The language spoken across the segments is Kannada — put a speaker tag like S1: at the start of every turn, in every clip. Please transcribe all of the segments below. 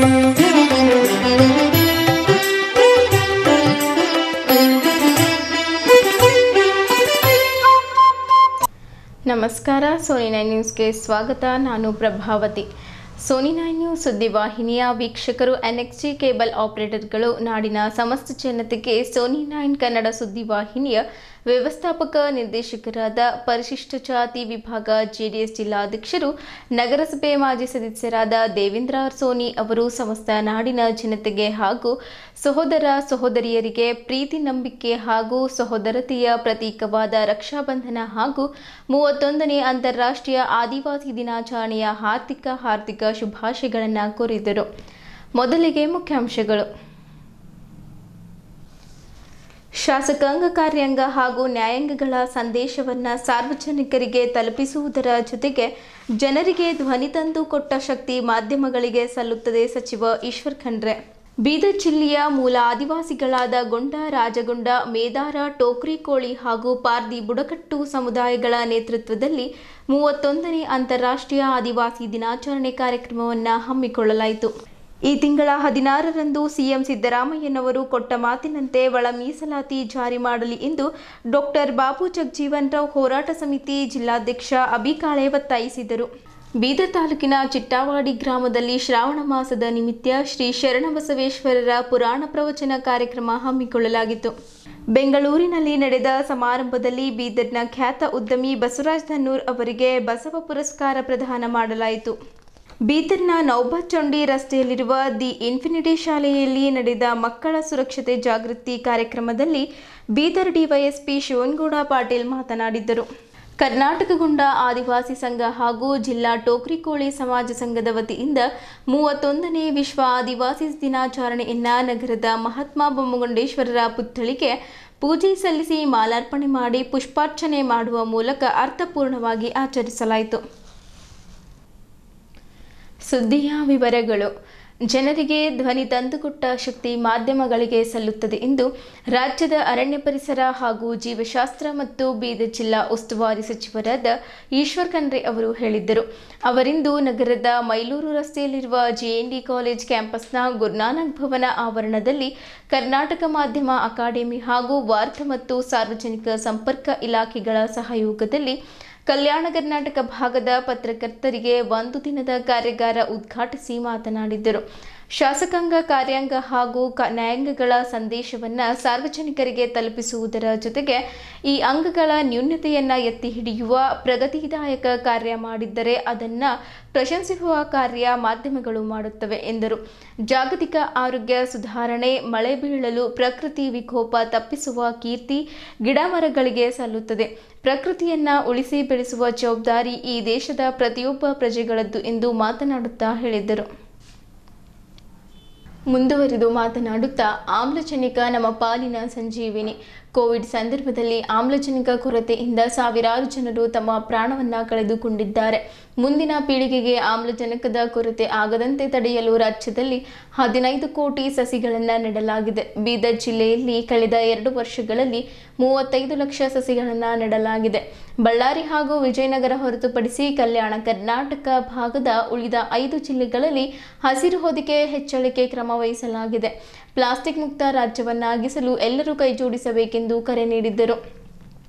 S1: ನಮಸ್ಕಾರ, ಸೋನಿ 9 ನ್ಯೂಸ್ಗೆ ಸ್ವಾಗತ. ನಾನು ಪ್ರಭಾವತಿ. ಸೋನಿ 9 ನ್ಯೂಸ್ ಸುದ್ದಿವಾಹಿನಿಯ ವೀಕ್ಷಕರು, NXG ಕೇಬಲ್ ಆಪರೇಟರ್ಗಳು, ನಾಡಿನ ಸಮಸ್ತ ಜನತೆಗೆ ಸೋನಿ 9 ಕನ್ನಡ ಸುದ್ದಿವಾಹಿನಿಯ ವ್ಯವಸ್ಥಾಪಕ ನಿರ್ದೇಶಕರಾದ ಪರಿಶಿಷ್ಟ ಜಾತಿ ವಿಭಾಗ JDS ಜಿಲ್ಲಾಧ್ಯಕ್ಷರು, ನಗರಸಭೆ ಮಾಜಿ ಸದಸ್ಯರಾದ ದೇವೇಂದ್ರ ಸೋನಿ ಅವರು ಸಮಸ್ತ ನಾಡಿನ ಜನತೆಗೆ ಹಾಗೂ ಸಹೋದರ ಸಹೋದರಿಯರಿಗೆ ಪ್ರೀತಿ, ನಂಬಿಕೆ ಹಾಗೂ ಸಹೋದರತೆಯ ಪ್ರತೀಕವಾದ ರಕ್ಷಾಬಂಧನ ಹಾಗೂ 31ನೇ ಅಂತಾರಾಷ್ಟ್ರೀಯ ಆದಿವಾಸಿ ದಿನಾಚರಣೆಯ ಹಾರ್ದಿಕ ಶುಭಾಶಯಗಳನ್ನು ಕೋರಿದರು. ಮೊದಲಿಗೆ ಮುಖ್ಯಾಂಶಗಳು. ಶಾಸಕಾಂಗ, ಕಾರ್ಯಾಂಗ ಹಾಗೂ ನ್ಯಾಯಾಂಗಗಳ ಸಂದೇಶವನ್ನು ಸಾರ್ವಜನಿಕರಿಗೆ ತಲುಪಿಸುವುದರ ಜೊತೆಗೆ ಜನರಿಗೆ ಧ್ವನಿ ತಂದು ಕೊಟ್ಟ ಶಕ್ತಿ ಮಾಧ್ಯಮಗಳಿಗೆ ಸಲ್ಲುತ್ತದೆ. ಸಚಿವ ಈಶ್ವರ್ ಖಂಡ್ರೆ. ಬೀದರ್ ಜಿಲ್ಲೆಯ ಮೂಲ ಆದಿವಾಸಿಗಳಾದ ಗೊಂಡ, ರಾಜಗೊಂಡ, ಮೇದಾರ, ಟೋಕ್ರಿಕೋಳಿ ಹಾಗೂ ಪಾರ್ದಿ ಬುಡಕಟ್ಟು ಸಮುದಾಯಗಳ ನೇತೃತ್ವದಲ್ಲಿ 31ನೇ ಅಂತಾರಾಷ್ಟ್ರೀಯ ಆದಿವಾಸಿ ದಿನಾಚರಣೆ ಕಾರ್ಯಕ್ರಮವನ್ನು ಹಮ್ಮಿಕೊಳ್ಳಲಾಯಿತು. ಈ ತಿಂಗಳ 16ರಂದು ಸಿಎಂ ಸಿದ್ದರಾಮಯ್ಯನವರು ಕೊಟ್ಟ ಮಾತಿನಂತೆ ಒಳ ಮೀಸಲಾತಿ ಜಾರಿ ಮಾಡಲಿ ಎಂದು ಡಾಕ್ಟರ್ ಬಾಬು ಜಗಜೀವನ್ ರಾವ್ ಹೋರಾಟ ಸಮಿತಿ ಜಿಲ್ಲಾಧ್ಯಕ್ಷ ಅಬಿಕಾಳೆ ಒತ್ತಾಯಿಸಿದರು. ಬೀದರ್ ತಾಲೂಕಿನ ಚಿಟ್ಟಾವಾಡಿ ಗ್ರಾಮದಲ್ಲಿ ಶ್ರಾವಣ ಮಾಸದ ನಿಮಿತ್ತ ಶ್ರೀ ಶರಣಬಸವೇಶ್ವರರ ಪುರಾಣ ಪ್ರವಚನ ಕಾರ್ಯಕ್ರಮ ಹಮ್ಮಿಕೊಳ್ಳಲಾಗಿತ್ತು. ಬೆಂಗಳೂರಿನಲ್ಲಿ ನಡೆದ ಸಮಾರಂಭದಲ್ಲಿ ಬೀದರ್ನ ಖ್ಯಾತ ಉದ್ಯಮಿ ಬಸವರಾಜ್ ಧನ್ನೂರ್ ಅವರಿಗೆ ಬಸವ ಪುರಸ್ಕಾರ ಪ್ರದಾನ ಮಾಡಲಾಯಿತು. ಬೀದರ್ನ ನೌಬಚಂಡಿ ರಸ್ತೆಯಲ್ಲಿರುವ ದಿ ಇನ್ಫಿನಿಟಿ ಶಾಲೆಯಲ್ಲಿ ನಡೆದ ಮಕ್ಕಳ ಸುರಕ್ಷತೆ ಜಾಗೃತಿ ಕಾರ್ಯಕ್ರಮದಲ್ಲಿ ಬೀದರ್ ಡಿವೈಎಸ್ಪಿ ಶಿವನಗೌಡ ಪಾಟೀಲ್ ಮಾತನಾಡಿದರು. ಕರ್ನಾಟಕಗೊಂಡ ಆದಿವಾಸಿ ಸಂಘ ಹಾಗೂ ಜಿಲ್ಲಾ ಟೋಕ್ರಿಕೋಳಿ ಸಮಾಜ ಸಂಘದ ವತಿಯಿಂದ 31ನೇ ವಿಶ್ವ ಆದಿವಾಸಿ ದಿನಾಚರಣೆಯನ್ನು ನಗರದ ಮಹಾತ್ಮ ಬೊಮ್ಮಗೊಂಡೇಶ್ವರರ ಪುತ್ಥಳಿಗೆ ಪೂಜೆ ಸಲ್ಲಿಸಿ ಮಾಲಾರ್ಪಣೆ ಮಾಡಿ ಪುಷ್ಪಾರ್ಚನೆ ಮಾಡುವ ಮೂಲಕ ಅರ್ಥಪೂರ್ಣವಾಗಿ ಆಚರಿಸಲಾಯಿತು. ಸುದ್ದಿಯ ವಿವರಗಳು. ಜನರಿಗೆ ಧ್ವನಿ ತಂದುಕೊಟ್ಟ ಶಕ್ತಿ ಮಾಧ್ಯಮಗಳಿಗೆ ಸಲ್ಲುತ್ತದೆ ಎಂದು ರಾಜ್ಯದ ಅರಣ್ಯ ಪರಿಸರ ಹಾಗೂ ಜೀವಶಾಸ್ತ್ರ ಮತ್ತು ಬೀದರ್ ಜಿಲ್ಲಾ ಉಸ್ತುವಾರಿ ಸಚಿವರಾದ ಈಶ್ವರ್ ಖಂಡ್ರೆ ಅವರು ಹೇಳಿದ್ದರು. ಅವರಿಂದು ನಗರದ ಮೈಲೂರು ರಸ್ತೆಯಲ್ಲಿರುವ JND ಕಾಲೇಜ್ ಕ್ಯಾಂಪಸ್ನ ಗುರುನಾನಕ್ ಭವನ ಆವರಣದಲ್ಲಿ ಕರ್ನಾಟಕ ಮಾಧ್ಯಮ ಅಕಾಡೆಮಿ ಹಾಗೂ ವಾರ್ತಾ ಮತ್ತು ಸಾರ್ವಜನಿಕ ಸಂಪರ್ಕ ಇಲಾಖೆಗಳ ಸಹಯೋಗದಲ್ಲಿ ಕಲ್ಯಾಣ ಕರ್ನಾಟಕ ಭಾಗದ ಪತ್ರಕರ್ತರಿಗೆ ಒಂದು ದಿನದ ಕಾರ್ಯಾಗಾರ ಉದ್ಘಾಟಿಸಿ ಮಾತನಾಡಿದರು. ಶಾಸಕಾಂಗ, ಕಾರ್ಯಾಂಗ ಹಾಗೂ ನ್ಯಾಯಾಂಗಗಳ ಸಂದೇಶವನ್ನು ಸಾರ್ವಜನಿಕರಿಗೆ ತಲುಪಿಸುವುದರ ಜೊತೆಗೆ ಈ ಅಂಗಗಳ ನ್ಯೂನತೆಯನ್ನು ಎತ್ತಿ ಹಿಡಿಯುವ ಪ್ರಗತಿದಾಯಕ ಕಾರ್ಯ ಮಾಡಿದ್ದರೆ ಅದನ್ನು ಪ್ರಶಂಸಿಸುವ ಕಾರ್ಯ ಮಾಧ್ಯಮಗಳು ಮಾಡುತ್ತವೆ ಎಂದರು. ಜಾಗತಿಕ ಆರೋಗ್ಯ ಸುಧಾರಣೆ, ಮಳೆ ಬೀಳಲು, ಪ್ರಕೃತಿ ವಿಕೋಪ ತಪ್ಪಿಸುವ ಕೀರ್ತಿ ಗಿಡಮರಗಳಿಗೆ ಸಲ್ಲುತ್ತದೆ. ಪ್ರಕೃತಿಯನ್ನು ಉಳಿಸಿ ಬೆಳೆಸುವ ಜವಾಬ್ದಾರಿ ಈ ದೇಶದ ಪ್ರತಿಯೊಬ್ಬ ಪ್ರಜೆಗಳದ್ದು ಎಂದು ಮಾತನಾಡುತ್ತಾ ಹೇಳಿದರು. ಮುಂದುವರಿದು ಮಾತನಾಡುತ್ತಾ, ಆಮ್ಲಜನಕ ನಮ್ಮ ಪಾಲಿನ ಸಂಜೀವಿನಿ. ಕೋವಿಡ್ ಸಂದರ್ಭದಲ್ಲಿ ಆಮ್ಲಜನಕ ಕೊರತೆಯಿಂದ ಸಾವಿರಾರು ಜನರು ತಮ್ಮ ಪ್ರಾಣವನ್ನು ಕಳೆದುಕೊಂಡಿದ್ದಾರೆ. ಮುಂದಿನ ಪೀಳಿಗೆಗೆ ಆಮ್ಲಜನಕದ ಕೊರತೆ ಆಗದಂತೆ ತಡೆಯಲು ರಾಜ್ಯದಲ್ಲಿ 15 ಕೋಟಿ ಸಸಿಗಳನ್ನು ನೆಡಲಾಗಿದೆ. ಬೀದರ್ ಜಿಲ್ಲೆಯಲ್ಲಿ ಕಳೆದ 2 ವರ್ಷಗಳಲ್ಲಿ 35 ಲಕ್ಷ ಸಸಿಗಳನ್ನು ನೆಡಲಾಗಿದೆ. ಬಳ್ಳಾರಿ ಹಾಗೂ ವಿಜಯನಗರ ಹೊರತುಪಡಿಸಿ ಕಲ್ಯಾಣ ಕರ್ನಾಟಕ ಭಾಗದ ಉಳಿದ 5 ಜಿಲ್ಲೆಗಳಲ್ಲಿ ಹಸಿರು ಹೊದಿಕೆ ಹೆಚ್ಚಳಕ್ಕೆ ಕ್ರಮ ವಹಿಸಲಾಗಿದೆ. ಪ್ಲಾಸ್ಟಿಕ್ ಮುಕ್ತ ರಾಜ್ಯವನ್ನಾಗಿಸಲು ಎಲ್ಲರೂ ಕೈಜೋಡಿಸಬೇಕೆಂದು ಕರೆ ನೀಡಿದ್ದರು.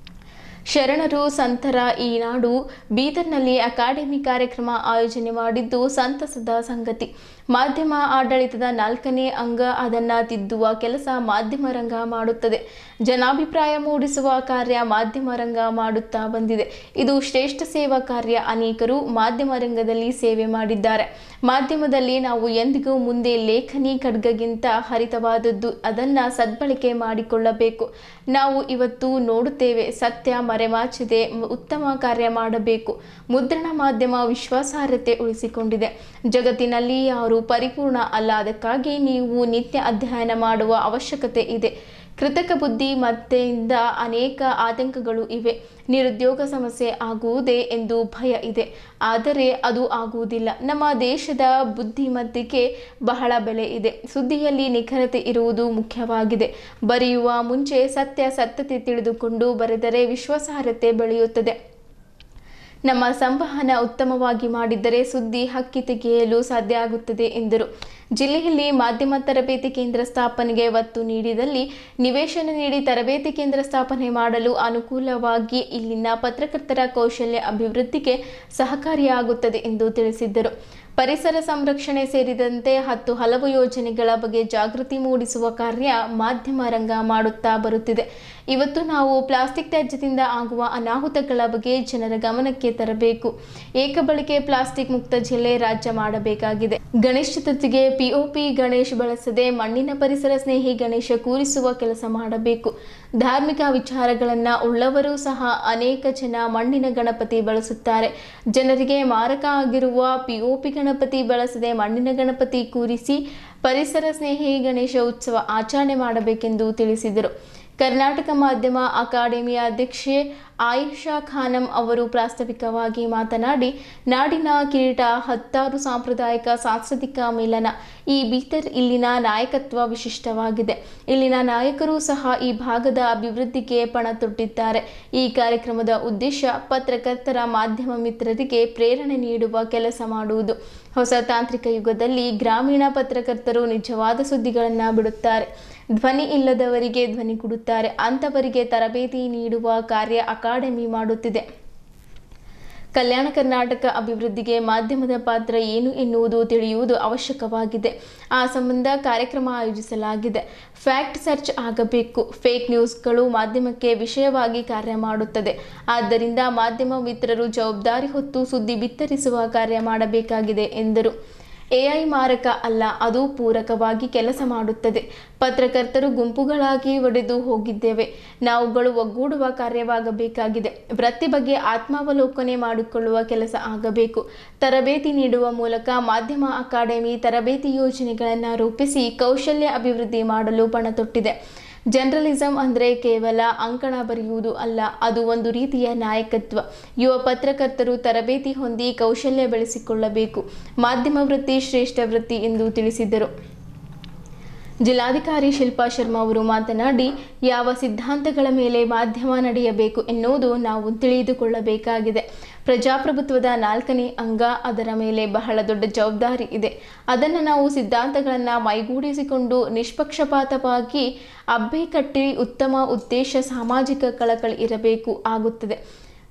S1: ಶರಣರು ಸಂತರ ಈ ನಾಡು ಬೀದರ್ನಲ್ಲಿ ಅಕಾಡೆಮಿ ಕಾರ್ಯಕ್ರಮ ಆಯೋಜನೆ ಮಾಡಿದ್ದು ಸಂತಸದ ಸಂಗತಿ. ಮಾಧ್ಯಮ ಆಡಳಿತದ 4ನೇ ಅಂಗ, ಅದನ್ನು ತಿದ್ದುವ ಕೆಲಸ ಮಾಧ್ಯಮ ರಂಗ ಮಾಡುತ್ತದೆ. ಜನಾಭಿಪ್ರಾಯ ಮೂಡಿಸುವ ಕಾರ್ಯ ಮಾಧ್ಯಮ ರಂಗ ಮಾಡುತ್ತಾ ಬಂದಿದೆ. ಇದು ಶ್ರೇಷ್ಠ ಸೇವಾ ಕಾರ್ಯ. ಅನೇಕರು ಮಾಧ್ಯಮ ರಂಗದಲ್ಲಿ ಸೇವೆ ಮಾಡಿದ್ದಾರೆ. ಮಾಧ್ಯಮದಲ್ಲಿ ನಾವು ಎಂದಿಗೂ ಮುಂದೆ ಲೇಖನಿ ಖಡ್ಗಗಿಂತ ಹರಿತವಾದದ್ದು. ಅದನ್ನು ಸದ್ಬಳಕೆ ಮಾಡಿಕೊಳ್ಳಬೇಕು. ನಾವು ಇವತ್ತು ನೋಡುತ್ತೇವೆ, ಸತ್ಯ ಮರೆಮಾಚದೆ ಉತ್ತಮ ಕಾರ್ಯ ಮಾಡಬೇಕು. ಮುದ್ರಣ ಮಾಧ್ಯಮ ವಿಶ್ವಾಸಾರ್ಹತೆ ಉಳಿಸಿಕೊಂಡಿದೆ. ಜಗತ್ತಿನಲ್ಲಿ ಯಾರು ಪರಿಪೂರ್ಣ ಅಲ್ಲ. ಅದಕ್ಕಾಗಿ ನೀವು ನಿತ್ಯ ಅಧ್ಯಯನ ಮಾಡುವ ಅವಶ್ಯಕತೆ ಇದೆ. ಕೃತಕ ಬುದ್ಧಿಮತ್ತೆಯಿಂದ ಅನೇಕ ಆತಂಕಗಳು ಇವೆ. ನಿರುದ್ಯೋಗ ಸಮಸ್ಯೆ ಆಗುವುದೇ ಎಂದು ಭಯ ಇದೆ. ಆದರೆ ಅದು ಆಗುವುದಿಲ್ಲ. ನಮ್ಮ ದೇಶದ ಬುದ್ಧಿಮತ್ತೆಗೆ ಬಹಳ ಬೆಲೆ ಇದೆ. ಸುದ್ದಿಯಲ್ಲಿ ನಿಖರತೆ ಇರುವುದು ಮುಖ್ಯವಾಗಿದೆ. ಬರೆಯುವ ಮುಂಚೆ ಸತ್ಯಾಸತ್ಯತೆ ತಿಳಿದುಕೊಂಡು ಬರೆದರೆ ವಿಶ್ವಾಸಾರ್ಹತೆ ಬೆಳೆಯುತ್ತದೆ. ನಮ್ಮ ಸಂವಹನ ಉತ್ತಮವಾಗಿ ಮಾಡಿದ್ದರೆ ಸುದ್ದಿ ಹಕ್ಕಿ ತೆಗೆಯಲು ಸಾಧ್ಯ ಆಗುತ್ತದೆ ಎಂದರು. ಜಿಲ್ಲೆಯಲ್ಲಿ ಮಾಧ್ಯಮ ತರಬೇತಿ ಕೇಂದ್ರ ಸ್ಥಾಪನೆಗೆ ಒತ್ತು ನೀಡಿದಲ್ಲಿ ನಿವೇಶನ ನೀಡಿ ತರಬೇತಿ ಕೇಂದ್ರ ಸ್ಥಾಪನೆ ಮಾಡಲು ಅನುಕೂಲವಾಗಿ ಇಲ್ಲಿನ ಪತ್ರಕರ್ತರ ಕೌಶಲ್ಯ ಅಭಿವೃದ್ಧಿಗೆ ಸಹಕಾರಿಯಾಗುತ್ತದೆ ಎಂದು ತಿಳಿಸಿದ್ದರು. ಪರಿಸರ ಸಂರಕ್ಷಣೆ ಸೇರಿದಂತೆ ಹಲವು ಯೋಜನೆಗಳ ಬಗ್ಗೆ ಜಾಗೃತಿ ಮೂಡಿಸುವ ಕಾರ್ಯ ಮಾಧ್ಯಮ ರಂಗ ಮಾಡುತ್ತಾ ಬರುತ್ತಿದೆ. ಇವತ್ತು ನಾವು ಪ್ಲಾಸ್ಟಿಕ್ ತ್ಯಾಜ್ಯದಿಂದ ಆಗುವ ಅನಾಹುತಗಳ ಬಗ್ಗೆ ಜನರ ಗಮನಕ್ಕೆ ತರಬೇಕು. ಏಕಬಳಕೆ ಪ್ಲಾಸ್ಟಿಕ್ ಮುಕ್ತ ಜಿಲ್ಲೆ ರಾಜ್ಯ ಮಾಡಬೇಕಾಗಿದೆ. ಗಣೇಶ ಚತುರ್ಥಿಗೆ ಪಿಒಪಿ ಗಣೇಶ ಬಳಸದೆ ಮಣ್ಣಿನ ಪರಿಸರ ಸ್ನೇಹಿ ಗಣೇಶ ಕೂರಿಸುವ ಕೆಲಸ ಮಾಡಬೇಕು. ಧಾರ್ಮಿಕ ವಿಚಾರಗಳನ್ನ ಉಳ್ಳವರು ಸಹ ಅನೇಕ ಜನ ಮಣ್ಣಿನ ಗಣಪತಿ ಬಳಸುತ್ತಾರೆ. ಜನರಿಗೆ ಮಾರಕ ಆಗಿರುವ ಪಿಒಪಿ ಗಣಪತಿ ಬಳಸದೆ ಮಣ್ಣಿನ ಗಣಪತಿ ಕೂರಿಸಿ ಪರಿಸರ ಸ್ನೇಹಿ ಗಣೇಶ ಉತ್ಸವ ಆಚರಣೆ ಮಾಡಬೇಕೆಂದು ತಿಳಿಸಿದರು. ಕರ್ನಾಟಕ ಮಾಧ್ಯಮ ಅಕಾಡೆಮಿಯ ಅಧ್ಯಕ್ಷೆ ಆಯಿಷಾ ಖಾನಂ ಅವರು ಪ್ರಾಸ್ತಾವಿಕವಾಗಿ ಮಾತನಾಡಿ, ನಾಡಿನ ಕಿರೀಟ 16 ಸಾಂಪ್ರದಾಯಿಕ ಸಾಂಸ್ಕೃತಿಕ ಮೇಳನ. ಈ ಬೀದರ್ ಇಲ್ಲಿನ ನಾಯಕತ್ವ ವಿಶಿಷ್ಟವಾಗಿದೆ. ಇಲ್ಲಿನ ನಾಯಕರು ಸಹ ಈ ಭಾಗದ ಅಭಿವೃದ್ಧಿಗೆ ಪಣ ತೊಟ್ಟಿದ್ದಾರೆ. ಈ ಕಾರ್ಯಕ್ರಮದ ಉದ್ದೇಶ ಪತ್ರಕರ್ತರ ಮಾಧ್ಯಮ ಮಿತ್ರರಿಗೆ ಪ್ರೇರಣೆ ನೀಡುವ ಕೆಲಸ ಮಾಡುವುದು. ಹೊಸ ತಾಂತ್ರಿಕ ಯುಗದಲ್ಲಿ ಗ್ರಾಮೀಣ ಪತ್ರಕರ್ತರು ನಿಜವಾದ ಸುದ್ದಿಗಳನ್ನು ಬಿಡುತ್ತಾರೆ. ಧ್ವನಿ ಇಲ್ಲದವರಿಗೆ ಧ್ವನಿ ಕೊಡುತ್ತಾರೆ. ಅಂತವರಿಗೆ ತರಬೇತಿ ನೀಡುವ ಕಾರ್ಯ ಅಕಾಡೆಮಿ ಮಾಡುತ್ತಿದೆ. ಕಲ್ಯಾಣ ಕರ್ನಾಟಕ ಅಭಿವೃದ್ಧಿಗೆ ಮಾಧ್ಯಮದ ಪಾತ್ರ ಏನು ಎನ್ನುವುದು ತಿಳಿಯುವುದು ಅವಶ್ಯಕವಾಗಿದೆ. ಆ ಸಂಬಂಧ ಕಾರ್ಯಕ್ರಮ ಆಯೋಜಿಸಲಾಗಿದೆ. ಫ್ಯಾಕ್ಟ್ ಸರ್ಚ್ ಆಗಬೇಕು. ಫೇಕ್ ನ್ಯೂಸ್ಗಳು ಮಾಧ್ಯಮಕ್ಕೆ ವಿಷಯವಾಗಿ ಕಾರ್ಯ ಮಾಡುತ್ತದೆ. ಆದ್ದರಿಂದ ಮಾಧ್ಯಮ ಮಿತ್ರರು ಜವಾಬ್ದಾರಿ ಹೊತ್ತು ಸುದ್ದಿ ಬಿತ್ತರಿಸುವ ಕಾರ್ಯ ಮಾಡಬೇಕಾಗಿದೆ ಎಂದರು. ಎಐ ಮಾರಕ ಅಲ್ಲ, ಅದು ಪೂರಕವಾಗಿ ಕೆಲಸ ಮಾಡುತ್ತದೆ. ಪತ್ರಕರ್ತರು ಗುಂಪುಗಳಾಗಿ ಒಡೆದು ಹೋಗಿದ್ದೇವೆ. ನಾವುಗಳು ಒಗ್ಗೂಡುವ ಕಾರ್ಯವಾಗಬೇಕಾಗಿದೆ. ವೃತ್ತಿ ಬಗ್ಗೆ ಆತ್ಮಾವಲೋಕನೆ ಮಾಡಿಕೊಳ್ಳುವ ಕೆಲಸ ಆಗಬೇಕು. ತರಬೇತಿ ನೀಡುವ ಮೂಲಕ ಮಾಧ್ಯಮ ಅಕಾಡೆಮಿ ತರಬೇತಿ ಯೋಜನೆಗಳನ್ನು ರೂಪಿಸಿ ಕೌಶಲ್ಯ ಅಭಿವೃದ್ಧಿ ಮಾಡಲು ಪಣ ತೊಟ್ಟಿದೆ. ಜರ್ನಲಿಸಂ ಅಂದರೆ ಕೇವಲ ಅಂಕಣ ಬರೆಯುವುದು ಅಲ್ಲ, ಅದು ಒಂದು ರೀತಿಯ ನಾಯಕತ್ವ. ಯುವ ಪತ್ರಕರ್ತರು ತರಬೇತಿ ಹೊಂದಿ ಕೌಶಲ್ಯ ಬೆಳೆಸಿಕೊಳ್ಳಬೇಕು. ಮಾಧ್ಯಮ ವೃತ್ತಿ ಶ್ರೇಷ್ಠ ವೃತ್ತಿ ಎಂದು ತಿಳಿಸಿದರು. ಜಿಲ್ಲಾಧಿಕಾರಿ ಶಿಲ್ಪಾ ಶರ್ಮಾ ಅವರು ಮಾತನಾಡಿ, ಯಾವ ಸಿದ್ಧಾಂತಗಳ ಮೇಲೆ ಮಾಧ್ಯಮ ನಡೆಯಬೇಕು ಎನ್ನುವುದು ನಾವು ತಿಳಿದುಕೊಳ್ಳಬೇಕಾಗಿದೆ. ಪ್ರಜಾಪ್ರಭುತ್ವದ 4ನೇ ಅಂಗ, ಅದರ ಮೇಲೆ ಬಹಳ ದೊಡ್ಡ ಜವಾಬ್ದಾರಿ ಇದೆ. ಅದನ್ನು ನಾವು ಸಿದ್ಧಾಂತಗಳನ್ನು ಮೈಗೂಡಿಸಿಕೊಂಡು ನಿಷ್ಪಕ್ಷಪಾತವಾಗಿ ಅಬ್ಬೆ ಕಟ್ಟಿ ಉತ್ತಮ ಉದ್ದೇಶ ಸಾಮಾಜಿಕ ಕಳಕಳಿ ಇರಬೇಕು ಆಗುತ್ತದೆ.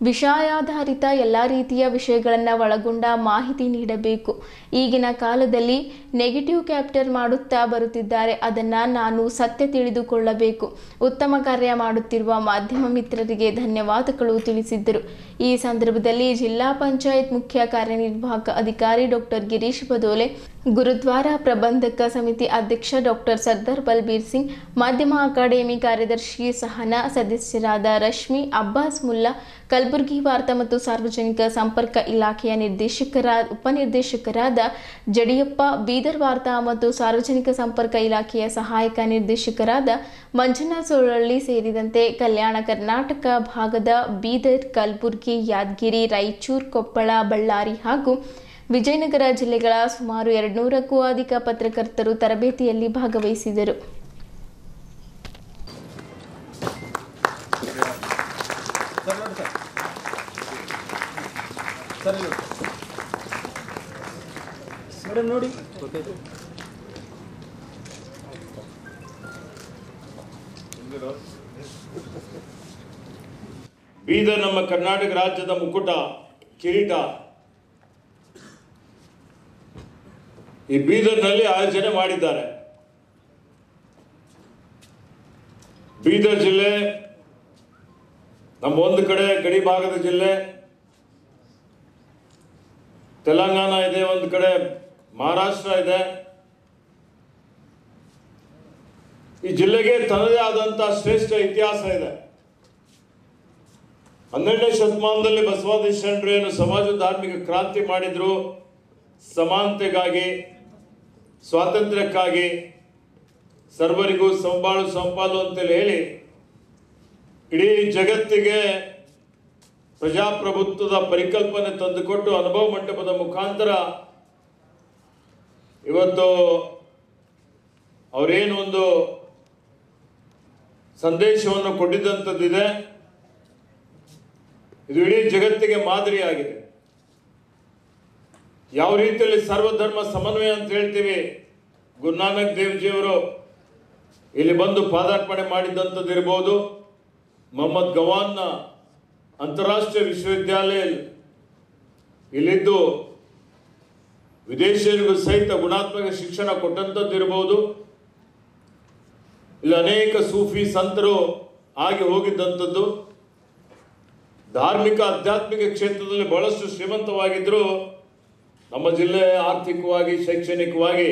S1: ವಿಷಯಾಧಾರಿತ ಎಲ್ಲ ರೀತಿಯ ವಿಷಯಗಳನ್ನು ಒಳಗೊಂಡ ಮಾಹಿತಿ ನೀಡಬೇಕು. ಈಗಿನ ಕಾಲದಲ್ಲಿ ನೆಗೆಟಿವ್ ಕ್ಯಾಪ್ಚರ್ ಮಾಡುತ್ತಾ ಬರುತ್ತಿದ್ದಾರೆ. ಅದನ್ನು ನಾನು ಸತ್ಯ ತಿಳಿದುಕೊಳ್ಳಬೇಕು. ಉತ್ತಮ ಕಾರ್ಯ ಮಾಡುತ್ತಿರುವ ಮಾಧ್ಯಮ ಮಿತ್ರರಿಗೆ ಧನ್ಯವಾದಗಳು ತಿಳಿಸಿದ್ದರು. ಈ ಸಂದರ್ಭದಲ್ಲಿ ಜಿಲ್ಲಾ ಪಂಚಾಯತ್ ಮುಖ್ಯ ಕಾರ್ಯನಿರ್ವಾಹಕ ಅಧಿಕಾರಿ ಡಾಕ್ಟರ್ ಗಿರೀಶ್ ಬದೋಲೆ, ಗುರುದ್ವಾರ ಪ್ರಬಂಧಕ ಸಮಿತಿ ಅಧ್ಯಕ್ಷ ಡಾಕ್ಟರ್ ಸರ್ದಾರ್ ಬಲ್ಬೀರ್ ಸಿಂಗ್, ಮಾಧ್ಯಮ ಅಕಾಡೆಮಿ ಕಾರ್ಯದರ್ಶಿ ಸಹನಾ, ಸದಸ್ಯರಾದ ರಶ್ಮಿ, ಅಬ್ಬಾಸ್ ಮುಲ್ಲಾ, ಕಲಬುರಗಿ ವಾರ್ತಾ ಮತ್ತು ಸಾರ್ವಜನಿಕ ಸಂಪರ್ಕ ಇಲಾಖೆಯ ಉಪನಿರ್ದೇಶಕರಾದ ಜಡಿಯಪ್ಪ, ಬೀದರ್ ವಾರ್ತಾ ಮತ್ತು ಸಾರ್ವಜನಿಕ ಸಂಪರ್ಕ ಇಲಾಖೆಯ ಸಹಾಯಕ ನಿರ್ದೇಶಕರಾದ ಮಂಜುನಾಥ್ ಸೊಳ್ಳಿ ಸೇರಿದಂತೆ ಕಲ್ಯಾಣ ಕರ್ನಾಟಕ ಭಾಗದ ಬೀದರ್, ಕಲಬುರಗಿ, ಯಾದಗಿರಿ, ರಾಯಚೂರು, ಕೊಪ್ಪಳ, ಬಳ್ಳಾರಿ ಹಾಗೂ ವಿಜಯನಗರ ಜಿಲ್ಲೆಗಳ ಸುಮಾರು 200ಕ್ಕೂ ಅಧಿಕ ಪತ್ರಕರ್ತರು ತರಬೇತಿಯಲ್ಲಿ ಭಾಗವಹಿಸಿದರು.
S2: ಬೀದರ್ ನಮ್ಮ ಕರ್ನಾಟಕ ರಾಜ್ಯದ ಮುಕುಟ, ಕಿರೀಟ. ಈ ಬೀದರ್ನಲ್ಲಿ ಆಯೋಜನೆ ಮಾಡಿದ್ದಾರೆ. ಬೀದರ್ ಜಿಲ್ಲೆ ನಮ್ಮ ಒಂದು ಕಡೆ ಗಡಿ ಭಾಗದ ಜಿಲ್ಲೆ, ತೆಲಂಗಾಣ ಇದೆ, ಒಂದು ಕಡೆ ಮಹಾರಾಷ್ಟ್ರ ಇದೆ. ಈ ಜಿಲ್ಲೆಗೆ ತನ್ನದೇ ಆದಂತಹ ಶ್ರೇಷ್ಠ ಇತಿಹಾಸ ಇದೆ. 12ನೇ ಶತಮಾನದಲ್ಲಿ ಬಸವಾದಿ ಶರಣರು ಏನು ಸಮಾಜ ಧಾರ್ಮಿಕ ಕ್ರಾಂತಿ ಮಾಡಿದ್ರು, ಸಮಾನತೆಗಾಗಿ, ಸ್ವಾತಂತ್ರ್ಯಕ್ಕಾಗಿ, ಸರ್ವರಿಗೂ ಸಂಬಾಳು ಸಂಪಾಲು ಅಂತೇಳಿ ಹೇಳಿ ಇಡೀ ಜಗತ್ತಿಗೆ ಪ್ರಜಾಪ್ರಭುತ್ವದ ಪರಿಕಲ್ಪನೆ ತಂದುಕೊಟ್ಟು ಅನುಭವ ಮಂಟಪದ ಮುಖಾಂತರ ಇವತ್ತು ಅವರೇನು ಒಂದು ಸಂದೇಶವನ್ನು ಕೊಟ್ಟಿದ್ದಂಥದ್ದಿದೆ. ಇದು ಇಡೀ ಜಗತ್ತಿಗೆ ಮಾದರಿಯಾಗಿದೆ. ಯಾವ ರೀತಿಯಲ್ಲಿ ಸರ್ವಧರ್ಮ ಸಮನ್ವಯ ಅಂತ ಹೇಳ್ತೀವಿ, ಗುರುನಾನಕ್ ದೇವ್ಜಿಯವರು ಇಲ್ಲಿ ಬಂದು ಪಾದಾರ್ಪಣೆ ಮಾಡಿದ್ದಂಥದ್ದು ಇರ್ಬೋದು, ಮೊಹಮ್ಮದ್ ಗವಾನ್ನ ಅಂತಾರಾಷ್ಟ್ರೀಯ ವಿಶ್ವವಿದ್ಯಾಲಯ ಇಲ್ಲಿದ್ದು ವಿದೇಶಿಯರಿಗೂ ಸಹಿತ ಗುಣಾತ್ಮಕ ಶಿಕ್ಷಣ ಕೊಟ್ಟಂಥದ್ದು ಇರ್ಬೋದು, ಇಲ್ಲಿ ಅನೇಕ ಸೂಫಿ ಸಂತರು ಆಗಿ ಹೋಗಿದ್ದಂಥದ್ದು, ಧಾರ್ಮಿಕ ಆಧ್ಯಾತ್ಮಿಕ ಕ್ಷೇತ್ರದಲ್ಲಿ ಬಹಳಷ್ಟು ಶ್ರೀಮಂತವಾಗಿದ್ದರು. ನಮ್ಮ ಜಿಲ್ಲೆ ಆರ್ಥಿಕವಾಗಿ ಶೈಕ್ಷಣಿಕವಾಗಿ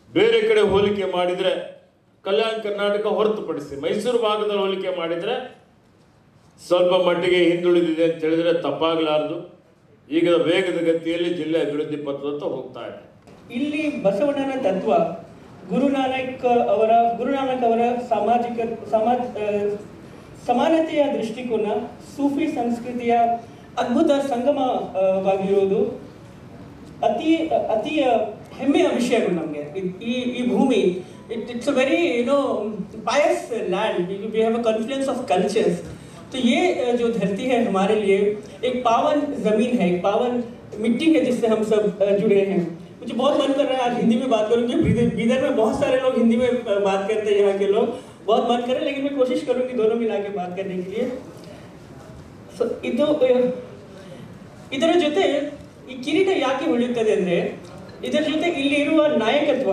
S2: ಬೇರೆ ಕಡೆ ಹೋಲಿಕೆ ಮಾಡಿದರೆ, ಕಲ್ಯಾಣ ಕರ್ನಾಟಕ ಹೊರತುಪಡಿಸಿ ಮೈಸೂರು ಭಾಗದಲ್ಲಿ ಹೋಲಿಕೆ ಮಾಡಿದರೆ ಸ್ವಲ್ಪ ಮಟ್ಟಿಗೆ ಹಿಂದುಳಿದಿದೆ ಅಂತ ಹೇಳಿದ್ರೆ ತಪ್ಪಾಗಲಾರದು. ಈಗ ವೇಗದ ಗತಿಯಲ್ಲಿ ಜಿಲ್ಲೆ ಅಭಿವೃದ್ಧಿ ಪಥದತ್ತ ಹೋಗ್ತಾ ಇದೆ.
S3: ಇಲ್ಲಿ ಬಸವಣ್ಣನ ತತ್ವ, ಗುರುನಾನಕ್ ಅವರ ಸಮಾನತೆಯ ದೃಷ್ಟಿಕೋನ, ಸೂಫಿ ಸಂಸ್ಕೃತಿಯ ಅದ್ಭುತ ಸಂಗಮವಾಗಿರುವುದು ಅತಿ ಹೆಮ್ಮೆಯ ವಿಷಯಗಳು ನಮಗೆ. ಈ ಭೂಮಿ it's a very pious land. We have a confluence of cultures. तो ये जो धरती है हमारे लिए एक पावन जमीन है, एक पावन मिट्टी है जिससे हम सब जुड़े हैं. मुझे बहुत मन कर रहा है आज हिंदी में बात करूं, क्योंकि बीदर में बहुत सारे लोग हिंदी में बात करते हैं, यहाँ के लोग बहुत मन कर रहे हैं, लेकिन मैं कोशिश करूंगी दोनों मिला के बात करने के लिए. ಸೊ ಇದರ ಜೊತೆ ಈ ಕಿರೀಟ ಯಾಕೆ ಹೊಳೆಯುತ್ತದೆ ಅಂದರೆ, ಇದರ ಜೊತೆ ಇಲ್ಲಿ ಇರುವ ನಾಯಕತ್ವ,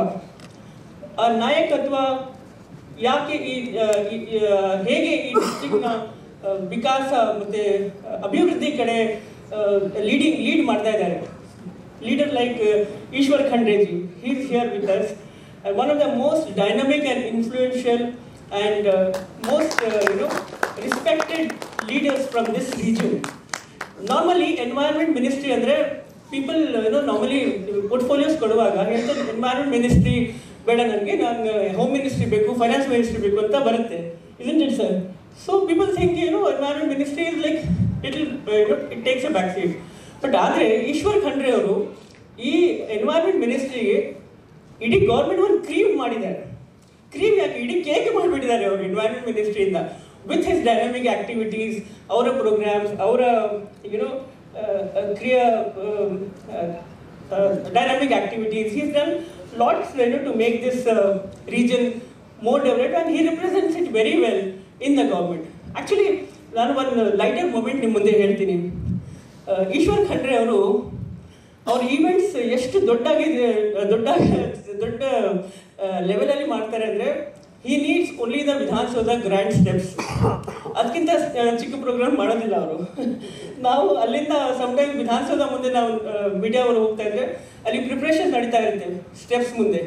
S3: ಆ ನಾಯಕತ್ವ ಯಾಕೆ ಹೇಗೆ ಈ ಡಿಸ್ಟ್ರಿಕ್ಟ್ನ ವಿಕಾಸ ಮತ್ತೆ ಅಭಿವೃದ್ಧಿ ಕಡೆ ಲೀಡ್ ಮಾಡ್ತಾ ಇದ್ದಾರೆ. Leader like Eshwar Khandre ji, he is here with us, one of the most dynamic and influential and most respected leaders from this region. Normally environment ministry andre people normally portfolios koduvaga ಹೇಳ್ತಾರೆ environment ministry ಬೇಡ, ನನಗೆ ನಾನು ಹೋಮ್ ಮಿನಿಸ್ಟ್ರಿ ಬೇಕು, ಫೈನಾನ್ಸ್ ಮಿನಿಸ್ಟ್ರಿ ಬೇಕು ಅಂತ ಬರುತ್ತೆ, isn't it sir? So people think environment ministry is like it takes a back seat. But ಆದರೆ ಈಶ್ವರ್ ಖಂಡ್ರೆ ಅವರು ಈ ಎನ್ವೈರನ್ಮೆಂಟ್ ಮಿನಿಸ್ಟ್ರಿಗೆ ಇಡೀ ಗೌರ್ಮೆಂಟ್ ಒಂದು ಕ್ರೀಮ್ ಮಾಡಿದ್ದಾರೆ. ಕ್ರೀಮ್ ಯಾಕೆ, ಇಡೀ ಕೇಕ್ ಮಾಡಿಬಿಟ್ಟಿದ್ದಾರೆ ಅವರು ಎನ್ವೈರನ್ಮೆಂಟ್ ಮಿನಿಸ್ಟ್ರಿಯಿಂದ. ವಿತ್ ಹಿಸ್ ಡೈನಾಮಿಕ್ ಆಕ್ಟಿವಿಟೀಸ್, ಅವರ ಪ್ರೋಗ್ರಾಮ್ಸ್, ಅವರ dynamic activities, he's done lots to make this region more developed, and he represents it very well in the government. Actually ನಾನು ಒಂದು ಲೈಟರ್ ಮೂಮೆಂಟ್ ನಿಮ್ಮ ಮುಂದೆ ಹೇಳ್ತೀನಿ. ಈಶ್ವರ್ ಖಂಡ್ರೆ ಅವರು ಅವ್ರ ಈವೆಂಟ್ಸ್ ಎಷ್ಟು ದೊಡ್ಡ ಲೆವೆಲಲ್ಲಿ ಮಾಡ್ತಾರೆ ಅಂದರೆ, he needs only the Vidhana Soudha grand steps. ಅದಕ್ಕಿಂತ ಚಿಕ್ಕ ಪ್ರೋಗ್ರಾಮ್ ಮಾಡೋದಿಲ್ಲ ಅವರು. ನಾವು ಅಲ್ಲಿಂದ ಸಮ್ಟೈಮ್ಸ್ ವಿಧಾನಸೌಧ ಮುಂದೆ ನಾವು ಮೀಡಿಯಾ ಅವರು ಹೋಗ್ತಾ ಇದ್ರೆ ಅಲ್ಲಿ ಪ್ರಿಪ್ರೇಷನ್ ನಡೀತಾ ಇರುತ್ತೆ ಸ್ಟೆಪ್ಸ್ ಮುಂದೆ.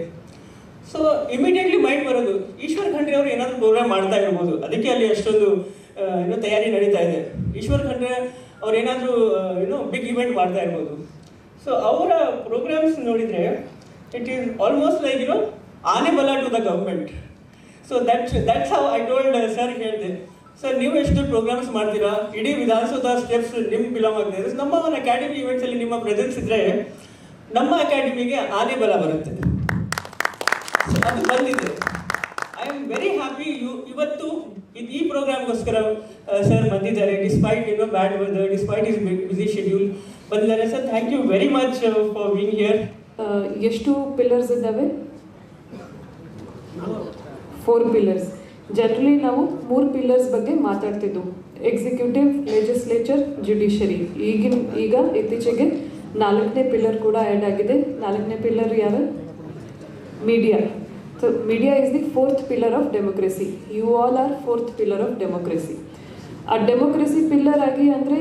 S3: ಸೊ ಇಮಿಡಿಯೇಟ್ಲಿ ಮೈಂಡ್ ಬರೋದು ಈಶ್ವರ್ ಖಂಡ್ರೆ ಅವರು ಏನಾದರೂ ಪ್ರೋಗ್ರಾಮ್ ಮಾಡ್ತಾ ಇರ್ಬೋದು, ಅದಕ್ಕೆ ಅಲ್ಲಿ ಅಷ್ಟೊಂದು ತಯಾರಿ ನಡೀತಾ ಇದೆ. ಈಶ್ವರ್ ಖಂಡ್ರೆ ಅವ್ರು ಏನಾದರೂ ಬಿಗ್ ಇವೆಂಟ್ ಮಾಡ್ತಾ ಇರ್ಬೋದು. ಸೊ ಅವರ ಪ್ರೋಗ್ರಾಮ್ಸ್ ನೋಡಿದರೆ ಇಟ್ ಈಸ್ ಆಲ್ಮೋಸ್ಟ್ ಲೈಕ್ ಆನೆ ಬಲ to the government. So that's how I told sir, ಹೇಳಿದೆ ಸರ್ ನೀವು ಎಷ್ಟು ಪ್ರೋಗ್ರಾಮ್ಸ್ ಮಾಡ್ತೀರಾ, ಇಡೀ ವಿಧಾನಸೌಧ ಸ್ಟೆಪ್ಸ್ ನಿಮ್ಗೆ ಬಿಲಾಂಗ್ ಆಗ್ತಿದೆ. ನಮ್ಮ ಒಂದು ಅಕಾಡೆಮಿ ಇವೆಂಟ್ಸಲ್ಲಿ ನಿಮ್ಮ ಪ್ರೆಸೆನ್ಸ್ ಇದ್ದರೆ ನಮ್ಮ ಅಕಾಡೆಮಿಗೆ ಆನೆ ಬಲ ಬರುತ್ತೆ. ಸೊ ಅದು ಬಂದಿದೆ. I am very happy. ಇವತ್ತು ಈ ಪ್ರೋಗ್ರಾಮ್ಗೋಸ್ಕರ ಸರ್ ಬಂದಿದ್ದಾರೆ, despite bad weather, despite his busy schedule ಬಂದಿದ್ದಾರೆ. Sir thank you very much for being here.
S4: ಎಷ್ಟು ಪಿಲ್ಲರ್ಸ್ ಇದ್ದಾವೆ? 4 ಪಿಲ್ಲರ್ಸ್. ಜನರಲಿ ನಾವು 3 ಪಿಲ್ಲರ್ಸ್ ಬಗ್ಗೆ ಮಾತಾಡ್ತಿದ್ವು, ಎಕ್ಸಿಕ್ಯೂಟಿವ್, ಲೆಜಿಸ್ಲೇಚರ್, ಜುಡಿಷರಿ. ಈಗ ಇತ್ತೀಚೆಗೆ 4ನೇ ಪಿಲ್ಲರ್ ಕೂಡ ಆ್ಯಡ್ ಆಗಿದೆ. 4ನೇ ಪಿಲ್ಲರ್ ಯಾರು? Media. So media is the 4th pillar of democracy. You all are 4th pillar of democracy. ಆ ಡೆಮೋಕ್ರೆಸಿ ಪಿಲ್ಲರ್ ಆಗಿ ಅಂದರೆ